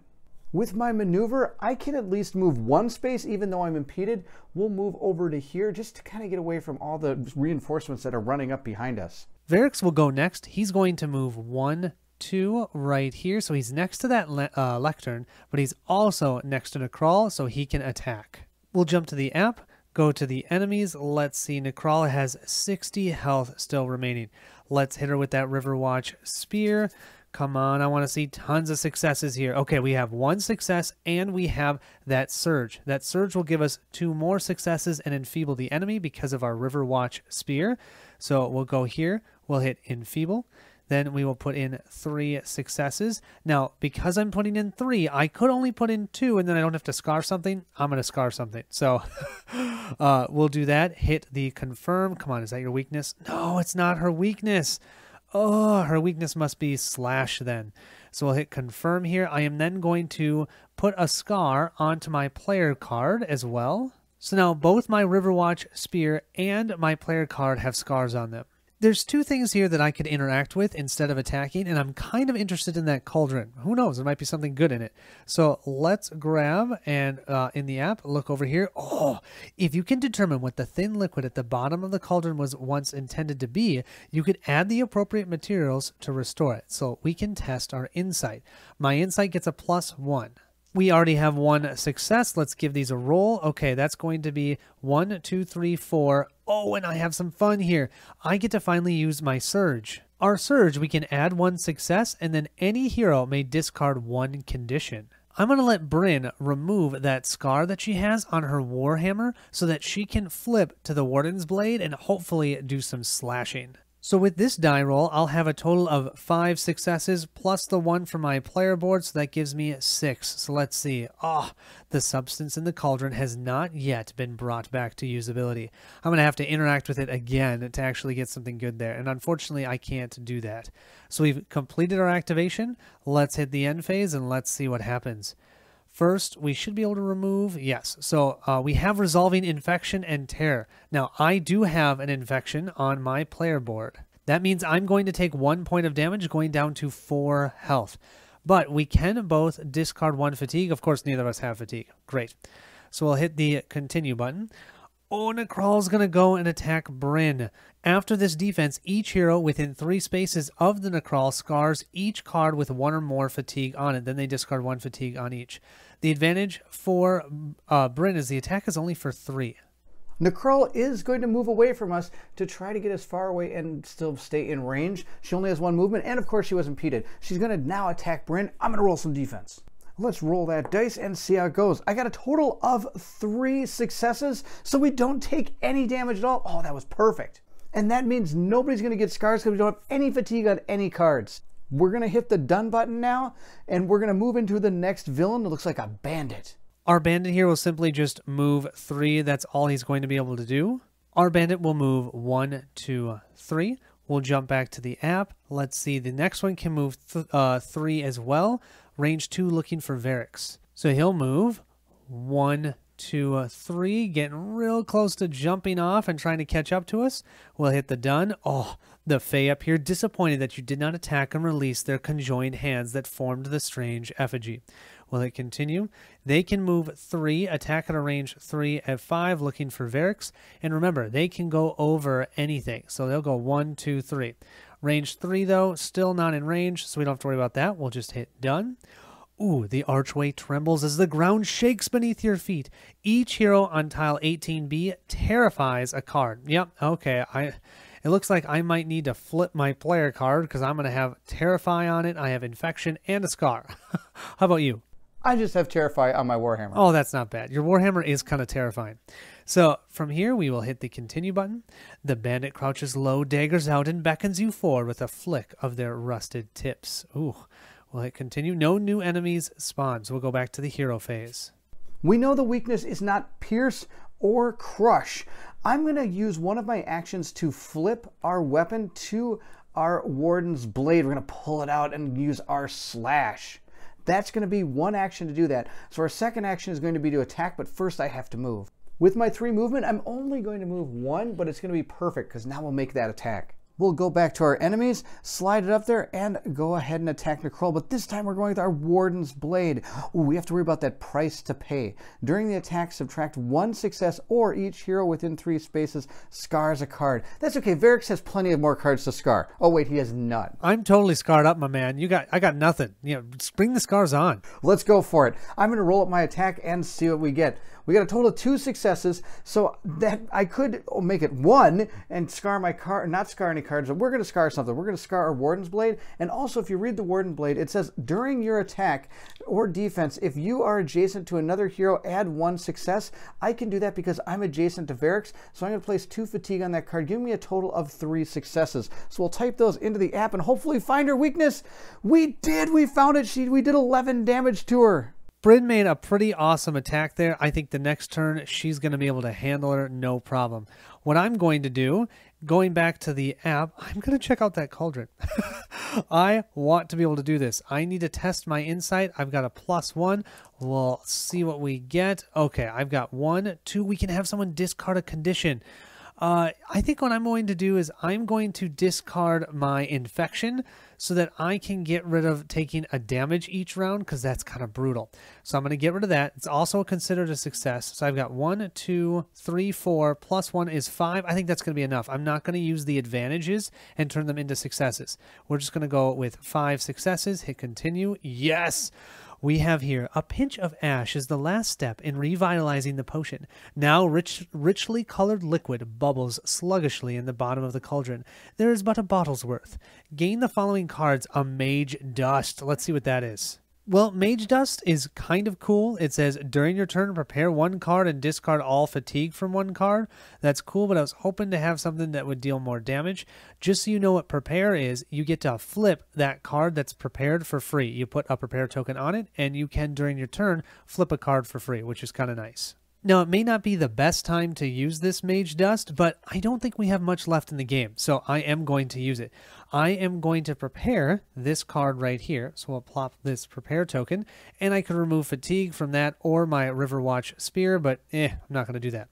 With my maneuver, I can at least move 1 space, even though I'm impeded. We'll move over to here just to kind of get away from all the reinforcements that are running up behind us. Varix will go next. He's going to move 1, 2 right here. So he's next to that lectern, but he's also next to Necrawl, so he can attack. We'll jump to the app, go to the enemies. Let's see, Necrawl has 60 health still remaining. Let's hit her with that Riverwatch Spear. Come on, I want to see tons of successes here. Okay, we have 1 success, and we have that Surge. That Surge will give us 2 more successes and enfeeble the enemy because of our Riverwatch Spear. So we'll go here, we'll hit Enfeeble, then we will put in 3 successes. Now, because I'm putting in 3, I could only put in 2, and then I don't have to scar something. I'm going to scar something. So we'll do that, hit the confirm. Come on, is that your weakness? No, it's not her weakness. Oh, her weakness must be slash then. So we'll hit confirm here. I am then going to put a scar onto my player card as well. So now both my Riverwatch Spear and my player card have scars on them. There's 2 things here that I could interact with instead of attacking, and I'm kind of interested in that cauldron. Who knows? There might be something good in it. So let's grab and in the app, look over here. Oh, if you can determine what the thin liquid at the bottom of the cauldron was once intended to be, you could add the appropriate materials to restore it. So we can test our insight. My insight gets a +1. We already have 1 success. Let's give these a roll. Okay, that's going to be 1, 2, 3, 4. Oh, and I have some fun here. I get to finally use my Surge. Our Surge, we can add 1 success, and then any hero may discard 1 condition. I'm going to let Bryn remove that scar that she has on her Warhammer so that she can flip to the Warden's Blade and hopefully do some slashing. So with this die roll, I'll have a total of 5 successes plus the 1 from my player board, so that gives me 6. So let's see. Oh, the substance in the cauldron has not yet been brought back to usability. I'm going to have to interact with it again to actually get something good there, and unfortunately I can't do that. So we've completed our activation. Let's hit the end phase and let's see what happens. First, we should be able to remove, yes. So we have resolving infection and tear. Now, I do have an infection on my player board. That means I'm going to take 1 point of damage, going down to 4 health. But we can both discard 1 fatigue. Of course, neither of us have fatigue. Great. So we'll hit the continue button. Oh, Necrawl's going to go and attack Bryn. After this defense, each hero within 3 spaces of the Necrawl scars each card with 1 or more fatigue on it. Then they discard 1 fatigue on each. The advantage for Bryn is the attack is only for 3. Necrawl is going to move away from us to try to get as far away and still stay in range. She only has 1 movement, and of course she was impeded. She's going to now attack Bryn. I'm going to roll some defense. Let's roll that dice and see how it goes. I got a total of 3 successes, so we don't take any damage at all. Oh, that was perfect. And that means nobody's going to get scars because we don't have any fatigue on any cards. We're going to hit the done button now, and we're going to move into the next villain. It looks like a bandit. Our bandit here will simply just move 3. That's all he's going to be able to do. Our bandit will move 1, 2, 3. We'll jump back to the app. Let's see. The next one can move 3 as well. Range 2 looking for Varix. So he'll move 1, 2, 3, getting real close to jumping off and trying to catch up to us. We'll hit the done. Oh, the Fae up here disappointed that you did not attack and release their conjoined hands that formed the strange effigy. Will it continue? They can move 3, attack at a range 3 at 5, looking for Varix. And remember, they can go over anything. So they'll go 1, 2, 3. Range 3, though, still not in range, so we don't have to worry about that. We'll just hit done. Ooh, the archway trembles as the ground shakes beneath your feet. Each hero on tile 18B terrifies a card. Yep, okay. It looks like I might need to flip my player card because I'm going to have Terrify on it. I have Infection and a Scar. How about you? I just have Terrify on my Warhammer. Oh, that's not bad. Your Warhammer is kind of terrifying. So from here, we will hit the continue button. The bandit crouches low, daggers out, and beckons you forward with a flick of their rusted tips. Ooh, will it continue? No new enemies spawn, so we'll go back to the hero phase. We know the weakness is not Pierce or Crush. I'm going to use one of my actions to flip our weapon to our Warden's Blade. We're going to pull it out and use our Slash. That's going to be one action to do that. So our second action is going to be to attack, but first I have to move. With my 3 movement, I'm only going to move 1, but it's going to be perfect because now we'll make that attack. We'll go back to our enemies, slide it up there, and go ahead and attack Necrawl. But this time we're going with our Warden's Blade. Ooh, we have to worry about that price to pay. During the attack, subtract 1 success, or each hero within 3 spaces scars a card. That's okay. Varix has plenty of more cards to scar. Oh wait, he has none. I'm totally scarred up, my man. I got nothing. Just bring the scars on. Let's go for it. I'm going to roll up my attack and see what we get. We got a total of 2 successes, so that I could make it 1 and scar my card, not scar any cards, but we're going to scar something. We're going to scar our Warden's Blade, and also if you read the Warden's Blade, it says during your attack or defense, if you are adjacent to another hero, add 1 success. I can do that because I'm adjacent to Varix, so I'm going to place 2 fatigue on that card, giving me a total of 3 successes. So we'll type those into the app and hopefully find her weakness. We did! We found it! We did 11 damage to her. Bryn made a pretty awesome attack there. I think the next turn, she's going to be able to handle her no problem. What I'm going to do, going back to the app, I'm going to check out that cauldron. I want to be able to do this. I need to test my insight. I've got a +1. We'll see what we get. Okay, I've got 1, 2. We can have someone discard a condition. I think what I'm going to do is I'm going to discard my infection so that I can get rid of taking a damage each round because that's kind of brutal. So I'm going to get rid of that. It's also considered a success. So I've got 1, 2, 3, 4, +1 is 5. I think that's going to be enough. I'm not going to use the advantages and turn them into successes. We're just going to go with 5 successes. Hit continue. Yes! We have here, a pinch of ash is the last step in revitalizing the potion. Now richly colored liquid bubbles sluggishly in the bottom of the cauldron. There is but a bottle's worth. Gain the following cards, a Mage Dust. Let's see what that is. Well, Mage Dust is kind of cool. It says, during your turn, prepare 1 card and discard all fatigue from 1 card. That's cool, but I was hoping to have something that would deal more damage. Just so you know what prepare is, you get to flip that card that's prepared for free. You put a prepare token on it, and you can, during your turn, flip a card for free, which is kind of nice. Now, it may not be the best time to use this Mage Dust, but I don't think we have much left in the game, so I am going to use it. I am going to prepare this card right here, so we'll plop this prepare token, and I could remove fatigue from that or my Riverwatch Spear, but I'm not going to do that.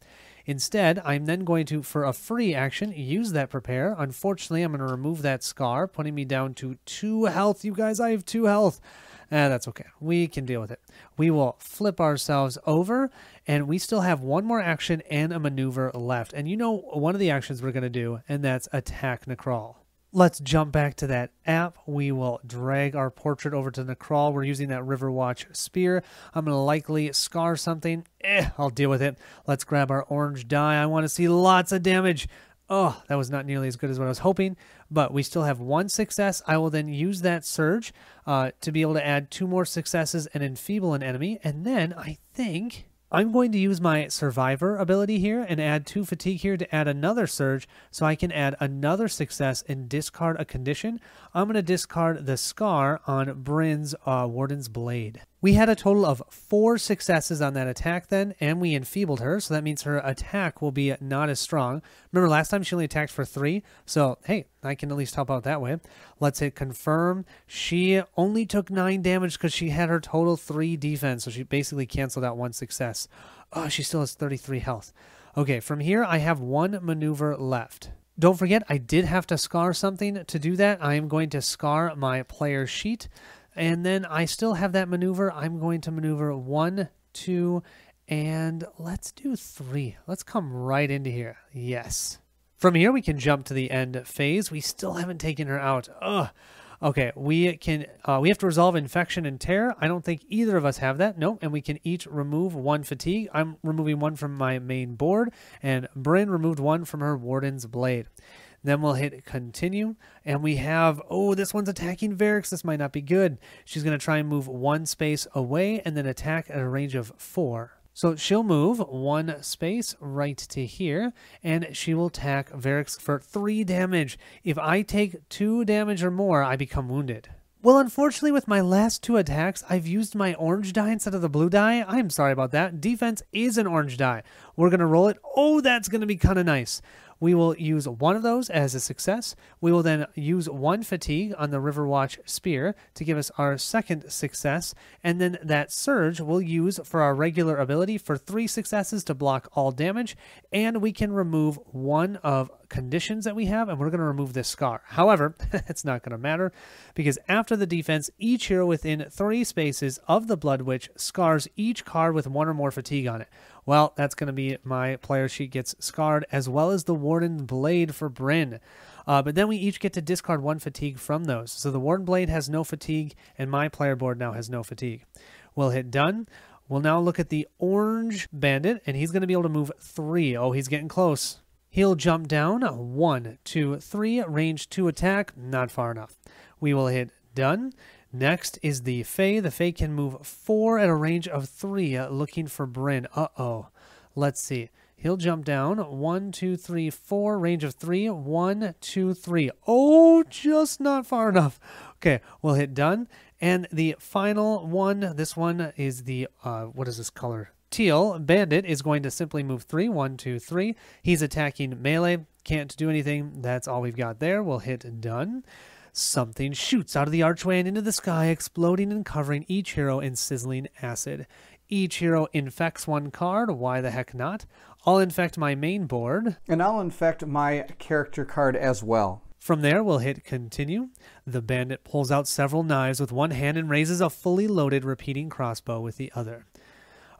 Instead, I'm then going to, for a free action, use that prepare. Unfortunately, I'm going to remove that scar, putting me down to 2 health. You guys, I have 2 health. That's okay. We can deal with it. We will flip ourselves over, and we still have one more action and a maneuver left. And you know one of the actions we're going to do, and that's attack Necrawl. Let's jump back to that app. We will drag our portrait over to Necrawl. We're using that Riverwatch spear. I'm going to likely scar something. I'll deal with it. Let's grab our orange die. I want to see lots of damage. Oh, that was not nearly as good as what I was hoping, but we still have 1 success. I will then use that surge to be able to add 2 more successes and enfeeble an enemy. And then I think I'm going to use my survivor ability here and add 2 fatigue here to add another surge so I can add another success and discard a condition. I'm going to discard the scar on Bryn's Warden's Blade. We had a total of 4 successes on that attack then, and we enfeebled her, so that means her attack will be not as strong. Remember, last time she only attacked for 3, so hey, I can at least help out that way. Let's hit confirm. She only took 9 damage because she had her total 3 defense, so she basically canceled out 1 success. Oh, she still has 33 health. Okay, from here, I have 1 maneuver left. Don't forget, I did have to scar something to do that. I am going to scar my player sheet. And then I still have that maneuver. I'm going to maneuver 1, 2, and let's do 3. Let's come right into here. Yes. From here, we can jump to the end phase. We still haven't taken her out. Ugh. Okay, we have to resolve infection and tear. I don't think either of us have that. Nope, and we can each remove 1 fatigue. I'm removing 1 from my main board, and Bryn removed 1 from her Warden's Blade. Then we'll hit continue, and we have, oh, this one's attacking Varix. This might not be good. She's going to try and move 1 space away and then attack at a range of 4. So she'll move 1 space right to here, and she will attack Varix for 3 damage. If I take 2 damage or more, I become wounded. Well, unfortunately, with my last 2 attacks, I've used my orange die instead of the blue die. I'm sorry about that. Defense is an orange die. We're going to roll it. Oh, that's going to be kind of nice. We will use 1 of those as a success. We will then use 1 fatigue on the Riverwatch spear to give us our 2nd success. And then that surge we'll use for our regular ability for 3 successes to block all damage. And we can remove 1 of conditions that we have, and we're going to remove this scar. However, it's not going to matter because after the defense, each hero within 3 spaces of the Blood Witch scars each card with 1 or more fatigue on it. Well, that's going to be my player sheet gets scarred, as well as the Warden's Blade for Bryn. But then we each get to discard 1 fatigue from those. So the Warden Blade has no fatigue, and my player board now has no fatigue. We'll hit done. We'll now look at the Orange Bandit, and he's going to be able to move 3. Oh, he's getting close. He'll jump down 1, 2, 3, range 2 attack, not far enough. We will hit done. Next is the Fae. The Fae can move 4 at a range of 3, looking for Bryn. Uh-oh. Let's see. He'll jump down 1, 2, 3, 4, range of 3, 1, 2, 3. Oh, just not far enough. Okay, we'll hit done. And the final one, this one is the, what is this color? Teal Bandit is going to simply move 3, 1, 2, 3. He's attacking melee. Can't do anything. That's all we've got there. We'll hit done. Something shoots out of the archway and into the sky, exploding and covering each hero in sizzling acid. Each hero infects 1 card. Why the heck not? I'll infect my main board. And I'll infect my character card as well. From there, we'll hit continue. The bandit pulls out several knives with 1 hand and raises a fully loaded repeating crossbow with the other.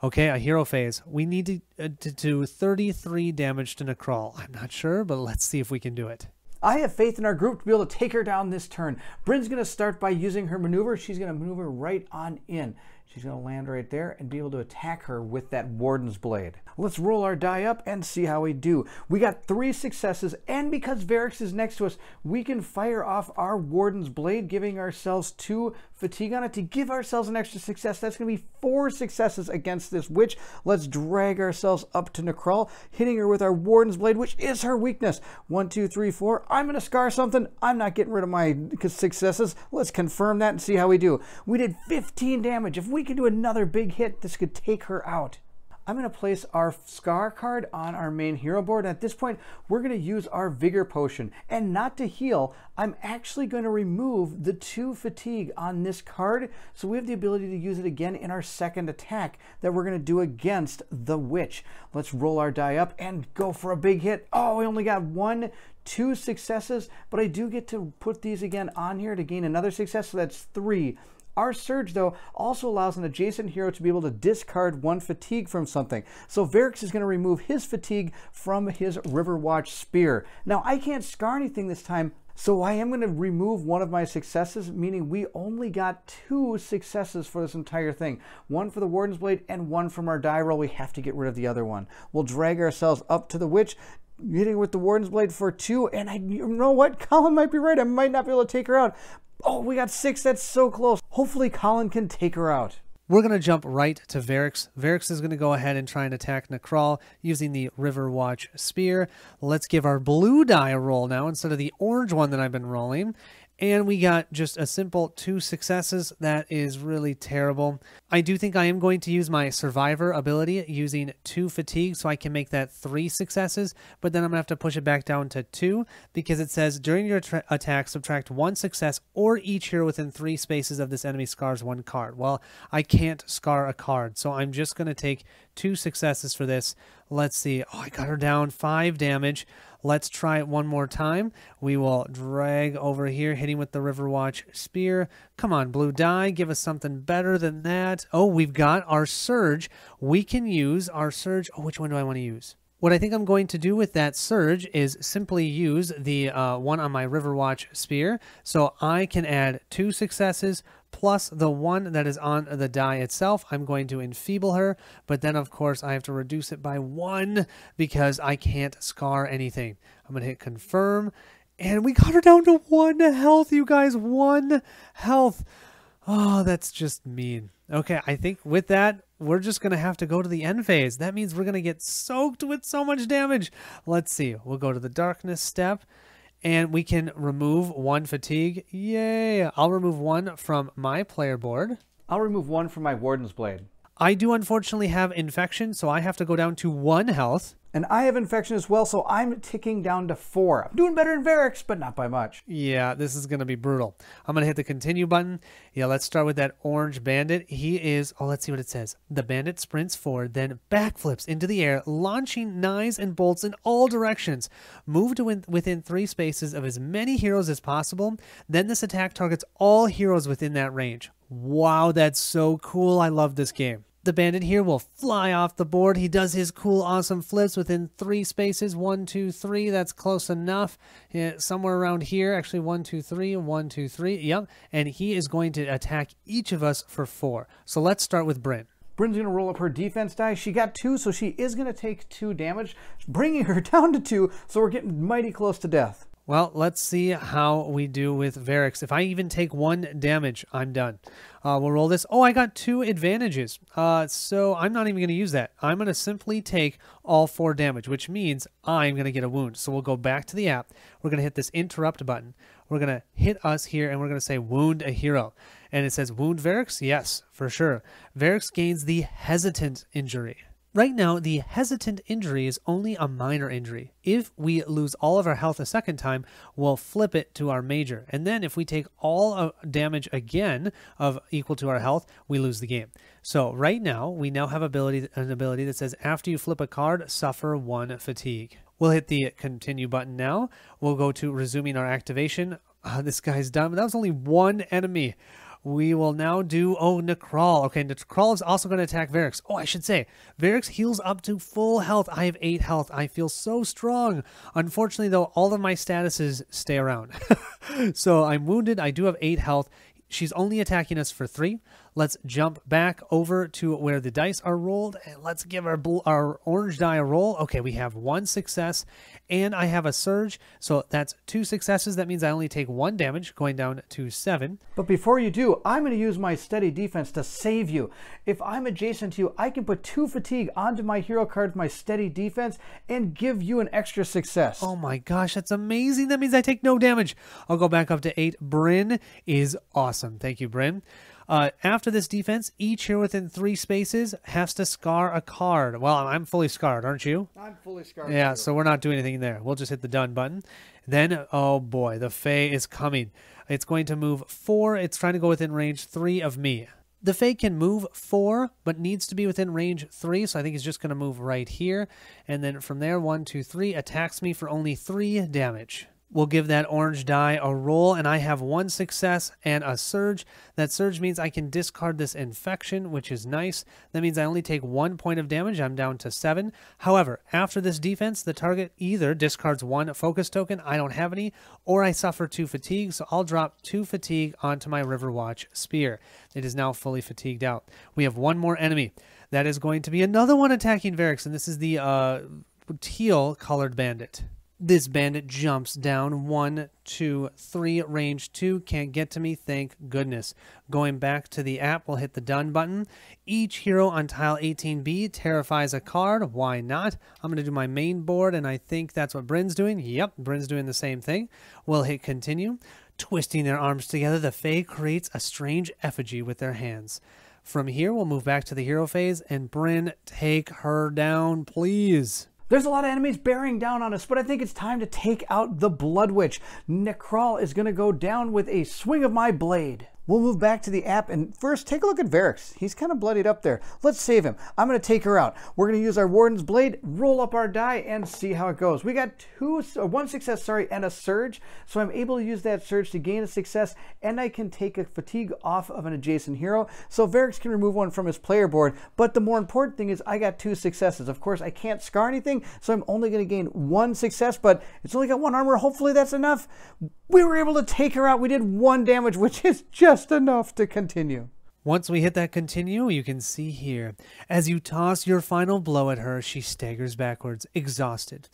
Okay, a hero phase. We need to do 33 damage to Necrawl. I'm not sure, but let's see if we can do it. I have faith in our group to be able to take her down this turn. Bryn's going to start by using her maneuver. She's going to maneuver right on in. She's going to land right there and be able to attack her with that Warden's Blade. Let's roll our die up and see how we do. We got 3 successes, and because Varix is next to us, we can fire off our Warden's Blade, giving ourselves 2 fatigue on it to give ourselves an extra success. That's going to be 4 successes against this witch. Let's drag ourselves up to Necrawl, hitting her with our Warden's Blade, which is her weakness. 1, 2, 3, 4. I'm going to scar something. I'm not getting rid of my successes. Let's confirm that and see how we do. We did 15 damage. If we can do another big hit, this could take her out. I'm going to place our Scar card on our main hero board. At this point, we're going to use our Vigor Potion. And not to heal, I'm actually going to remove the 2 fatigue on this card, so we have the ability to use it again in our second attack that we're going to do against the Witch. Let's roll our die up and go for a big hit. Oh, we only got 2 successes, but I do get to put these again on here to gain another success, so that's 3. Our Surge, though, also allows an adjacent hero to be able to discard 1 fatigue from something. So Varix is going to remove his fatigue from his Riverwatch Spear. Now, I can't scar anything this time, so I am going to remove one of my successes, meaning we only got 2 successes for this entire thing. 1 for the Warden's Blade and 1 from our die roll. We have to get rid of the other one. We'll drag ourselves up to the Witch, hitting with the Warden's Blade for 2, and you know what? Colin might be right. I might not be able to take her out. Oh, we got 6. That's so close. Hopefully Colin can take her out. We're going to jump right to Varix. Varix is going to go ahead and try and attack Nekral using the Riverwatch Spear. Let's give our blue die a roll now instead of the orange one that I've been rolling. And we got just a simple 2 successes. That is really terrible. I do think I am going to use my Survivor ability using 2 fatigue, so I can make that 3 successes, but then I'm going to have to push it back down to 2 because it says during your attack, subtract 1 success or each hero within 3 spaces of this enemy scars 1 card. Well, I can't scar a card, so I'm just going to take 2 successes for this. Let's see. Oh, I got her down 5 damage. Let's try it one more time. We will drag over here, hitting with the Riverwatch Spear. Come on, blue die. Give us something better than that. Oh, we've got our Surge. We can use our Surge. Oh, which one do I want to use? What I think I'm going to do with that Surge is simply use the one on my Riverwatch Spear. So I can add 2 successes plus the 1 that is on the die itself. I'm going to enfeeble her, but then of course I have to reduce it by 1 because I can't scar anything. I'm going to hit confirm, and we got her down to 1 health, you guys. 1 health. Oh, that's just mean. Okay, I think with that, we're just going to have to go to the end phase. That means we're going to get soaked with so much damage. Let's see. We'll go to the darkness step, and we can remove 1 fatigue. Yay! I'll remove 1 from my player board. I'll remove 1 from my Warden's Blade. I do unfortunately have infection, so I have to go down to 1 health. And I have infection as well, so I'm ticking down to 4. I'm doing better than Varix, but not by much. Yeah, this is going to be brutal. I'm going to hit the continue button. Yeah, let's start with that orange bandit. He is, oh, let's see what it says. The bandit sprints forward, then backflips into the air, launching knives and bolts in all directions. Move to within 3 spaces of as many heroes as possible. Then this attack targets all heroes within that range. Wow, that's so cool. I love this game. The bandit here will fly off the board. He does his cool, awesome flips within 3 spaces. 1, 2, 3. That's close enough. Yeah, somewhere around here. Actually, 1, 2, 3. 1, 2, 3. Yep. And he is going to attack each of us for 4. So let's start with Bryn. Bryn's going to roll up her defense die. She got 2, so she is going to take 2 damage, bringing her down to 2, so we're getting mighty close to death. Well, let's see how we do with Varix. If I even take 1 damage, I'm done. We'll roll this. Oh, I got 2 advantages. So I'm not even going to use that. I'm going to simply take all 4 damage, which means I'm going to get a wound. So we'll go back to the app. We're going to hit this interrupt button. We're going to hit us here, and we're going to say wound a hero. And it says wound Varix? Yes, for sure. Varix gains the hesitant injury. Right now, the hesitant injury is only a minor injury. If we lose all of our health a second time, we'll flip it to our major. And then if we take all damage again of equal to our health, we lose the game. So right now, we now have an ability that says after you flip a card, suffer 1 fatigue. We'll hit the continue button now. We'll go to resuming our activation. This guy's done, but that was only 1 enemy. We will now do, Nekral. Okay, Nekral is also going to attack Varix. Oh, I should say, Varix heals up to full health. I have 8 health. I feel so strong. Unfortunately, though, all of my statuses stay around. So I'm wounded. I do have 8 health. She's only attacking us for 3. Let's jump back over to where the dice are rolled, and let's give our orange die a roll. Okay, we have 1 success, and I have a surge, so that's 2 successes. That means I only take 1 damage, going down to 7. But before you do, I'm going to use my steady defense to save you. If I'm adjacent to you, I can put 2 fatigue onto my hero card, my steady defense, and give you an extra success. Oh my gosh, that's amazing. That means I take no damage. I'll go back up to 8. Bryn is awesome. Thank you, Bryn. After this defense, each hero within 3 spaces has to scar a card. Well, I'm fully scarred, aren't you? I'm fully scarred. Yeah, so we're not doing anything there. We'll just hit the done button. Then, oh boy, the Fae is coming. It's going to move 4. It's trying to go within range 3 of me. The Fae can move 4, but needs to be within range 3, so I think he's just going to move right here. And then from there, 1, 2, 3, attacks me for only 3 damage. We'll give that orange die a roll, and I have 1 success and a surge. That surge means I can discard this infection, which is nice. That means I only take 1 point of damage. I'm down to 7. However, after this defense, the target either discards 1 focus token, I don't have any, or I suffer 2 fatigue, so I'll drop 2 fatigue onto my Riverwatch spear. It is now fully fatigued out. We have 1 more enemy. That is going to be another one attacking Varix, and this is the teal-colored bandit. This bandit jumps down 1, 2, 3, range 2, can't get to me, thank goodness. Going back to the app, we'll hit the done button. Each hero on tile 18B terrifies a card, why not? I'm going to do my main board, and I think that's what Bryn's doing. Yep, Bryn's doing the same thing. We'll hit continue. Twisting their arms together, the Fae creates a strange effigy with their hands. From here, we'll move back to the hero phase, and Bryn, take her down, please. There's a lot of enemies bearing down on us, but I think it's time to take out the Blood Witch. Necral is going to go down with a swing of my blade. We'll move back to the app and first take a look at Varix. He's kind of bloodied up there. Let's save him. I'm going to take her out. We're going to use our Warden's Blade, roll up our die, and see how it goes. We got 1 success, and a surge. So I'm able to use that surge to gain a success, and I can take a fatigue off of an adjacent hero. So Varix can remove 1 from his player board. But the more important thing is I got 2 successes. Of course, I can't scar anything, so I'm only going to gain 1 success, but it's only got 1 armor. Hopefully that's enough. We were able to take her out. We did 1 damage, which is just enough to continue. Once we hit that continue, you can see here. As you toss your final blow at her, she staggers backwards, exhausted.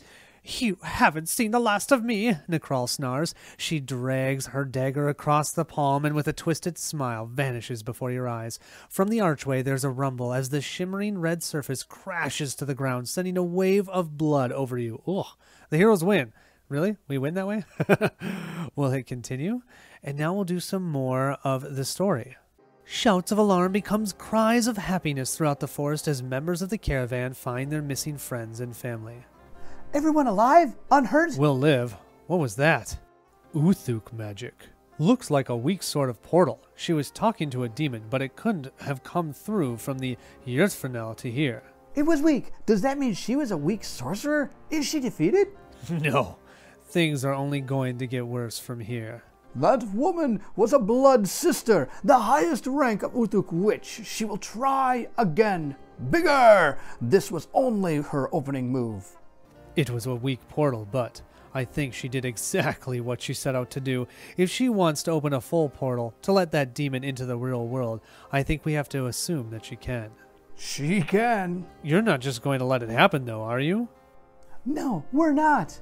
You haven't seen the last of me, Necral snarls. She drags her dagger across the palm and with a twisted smile vanishes before your eyes. From the archway, there's a rumble as the shimmering red surface crashes to the ground, sending a wave of blood over you. Ugh, the heroes win. Really? We win that way? We'll hit continue, and now we'll do some more of the story. Shouts of alarm becomes cries of happiness throughout the forest as members of the caravan find their missing friends and family. Everyone alive? Unhurt? We'll live. What was that? Uthuk magic. Looks like a weak sort of portal. She was talking to a demon, but it couldn't have come through from the Yurtfernel to here. It was weak. Does that mean she was a weak sorcerer? Is she defeated? No. Things are only going to get worse from here. That woman was a blood sister, the highest rank of Uthuk Witch. She will try again. Bigger! This was only her opening move. It was a weak portal, but I think she did exactly what she set out to do. If she wants to open a full portal to let that demon into the real world, I think we have to assume that she can. She can. You're not just going to let it happen, though, are you? No, we're not.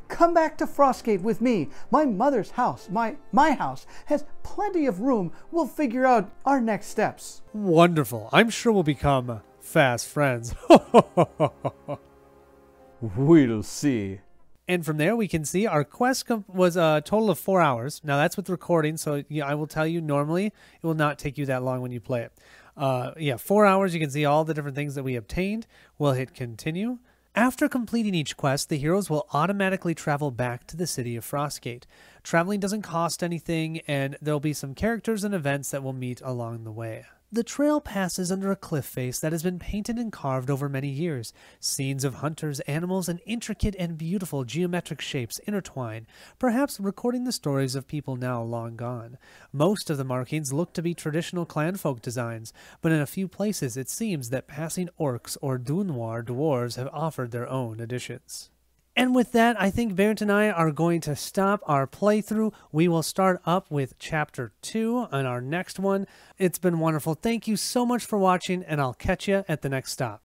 Come back to Frostgate with me. My mother's house, my house, has plenty of room. We'll figure out our next steps. Wonderful. I'm sure we'll become fast friends. We'll see. And from there, we can see our quest was a total of 4 hours. Now, that's with recording, so yeah, I will tell you, normally, it will not take you that long when you play it. 4 hours, you can see all the different things that we obtained. We'll hit continue. After completing each quest, the heroes will automatically travel back to the city of Frostgate. Traveling doesn't cost anything, and there'll be some characters and events that we'll meet along the way. The trail passes under a cliff face that has been painted and carved over many years. Scenes of hunters, animals, and intricate and beautiful geometric shapes intertwine, perhaps recording the stories of people now long gone. Most of the markings look to be traditional clanfolk designs, but in a few places it seems that passing orcs or Dunwar dwarves have offered their own additions. And with that, I think Bairnt and I are going to stop our playthrough. We will start up with Chapter 2 on our next one. It's been wonderful. Thank you so much for watching, and I'll catch you at the next stop.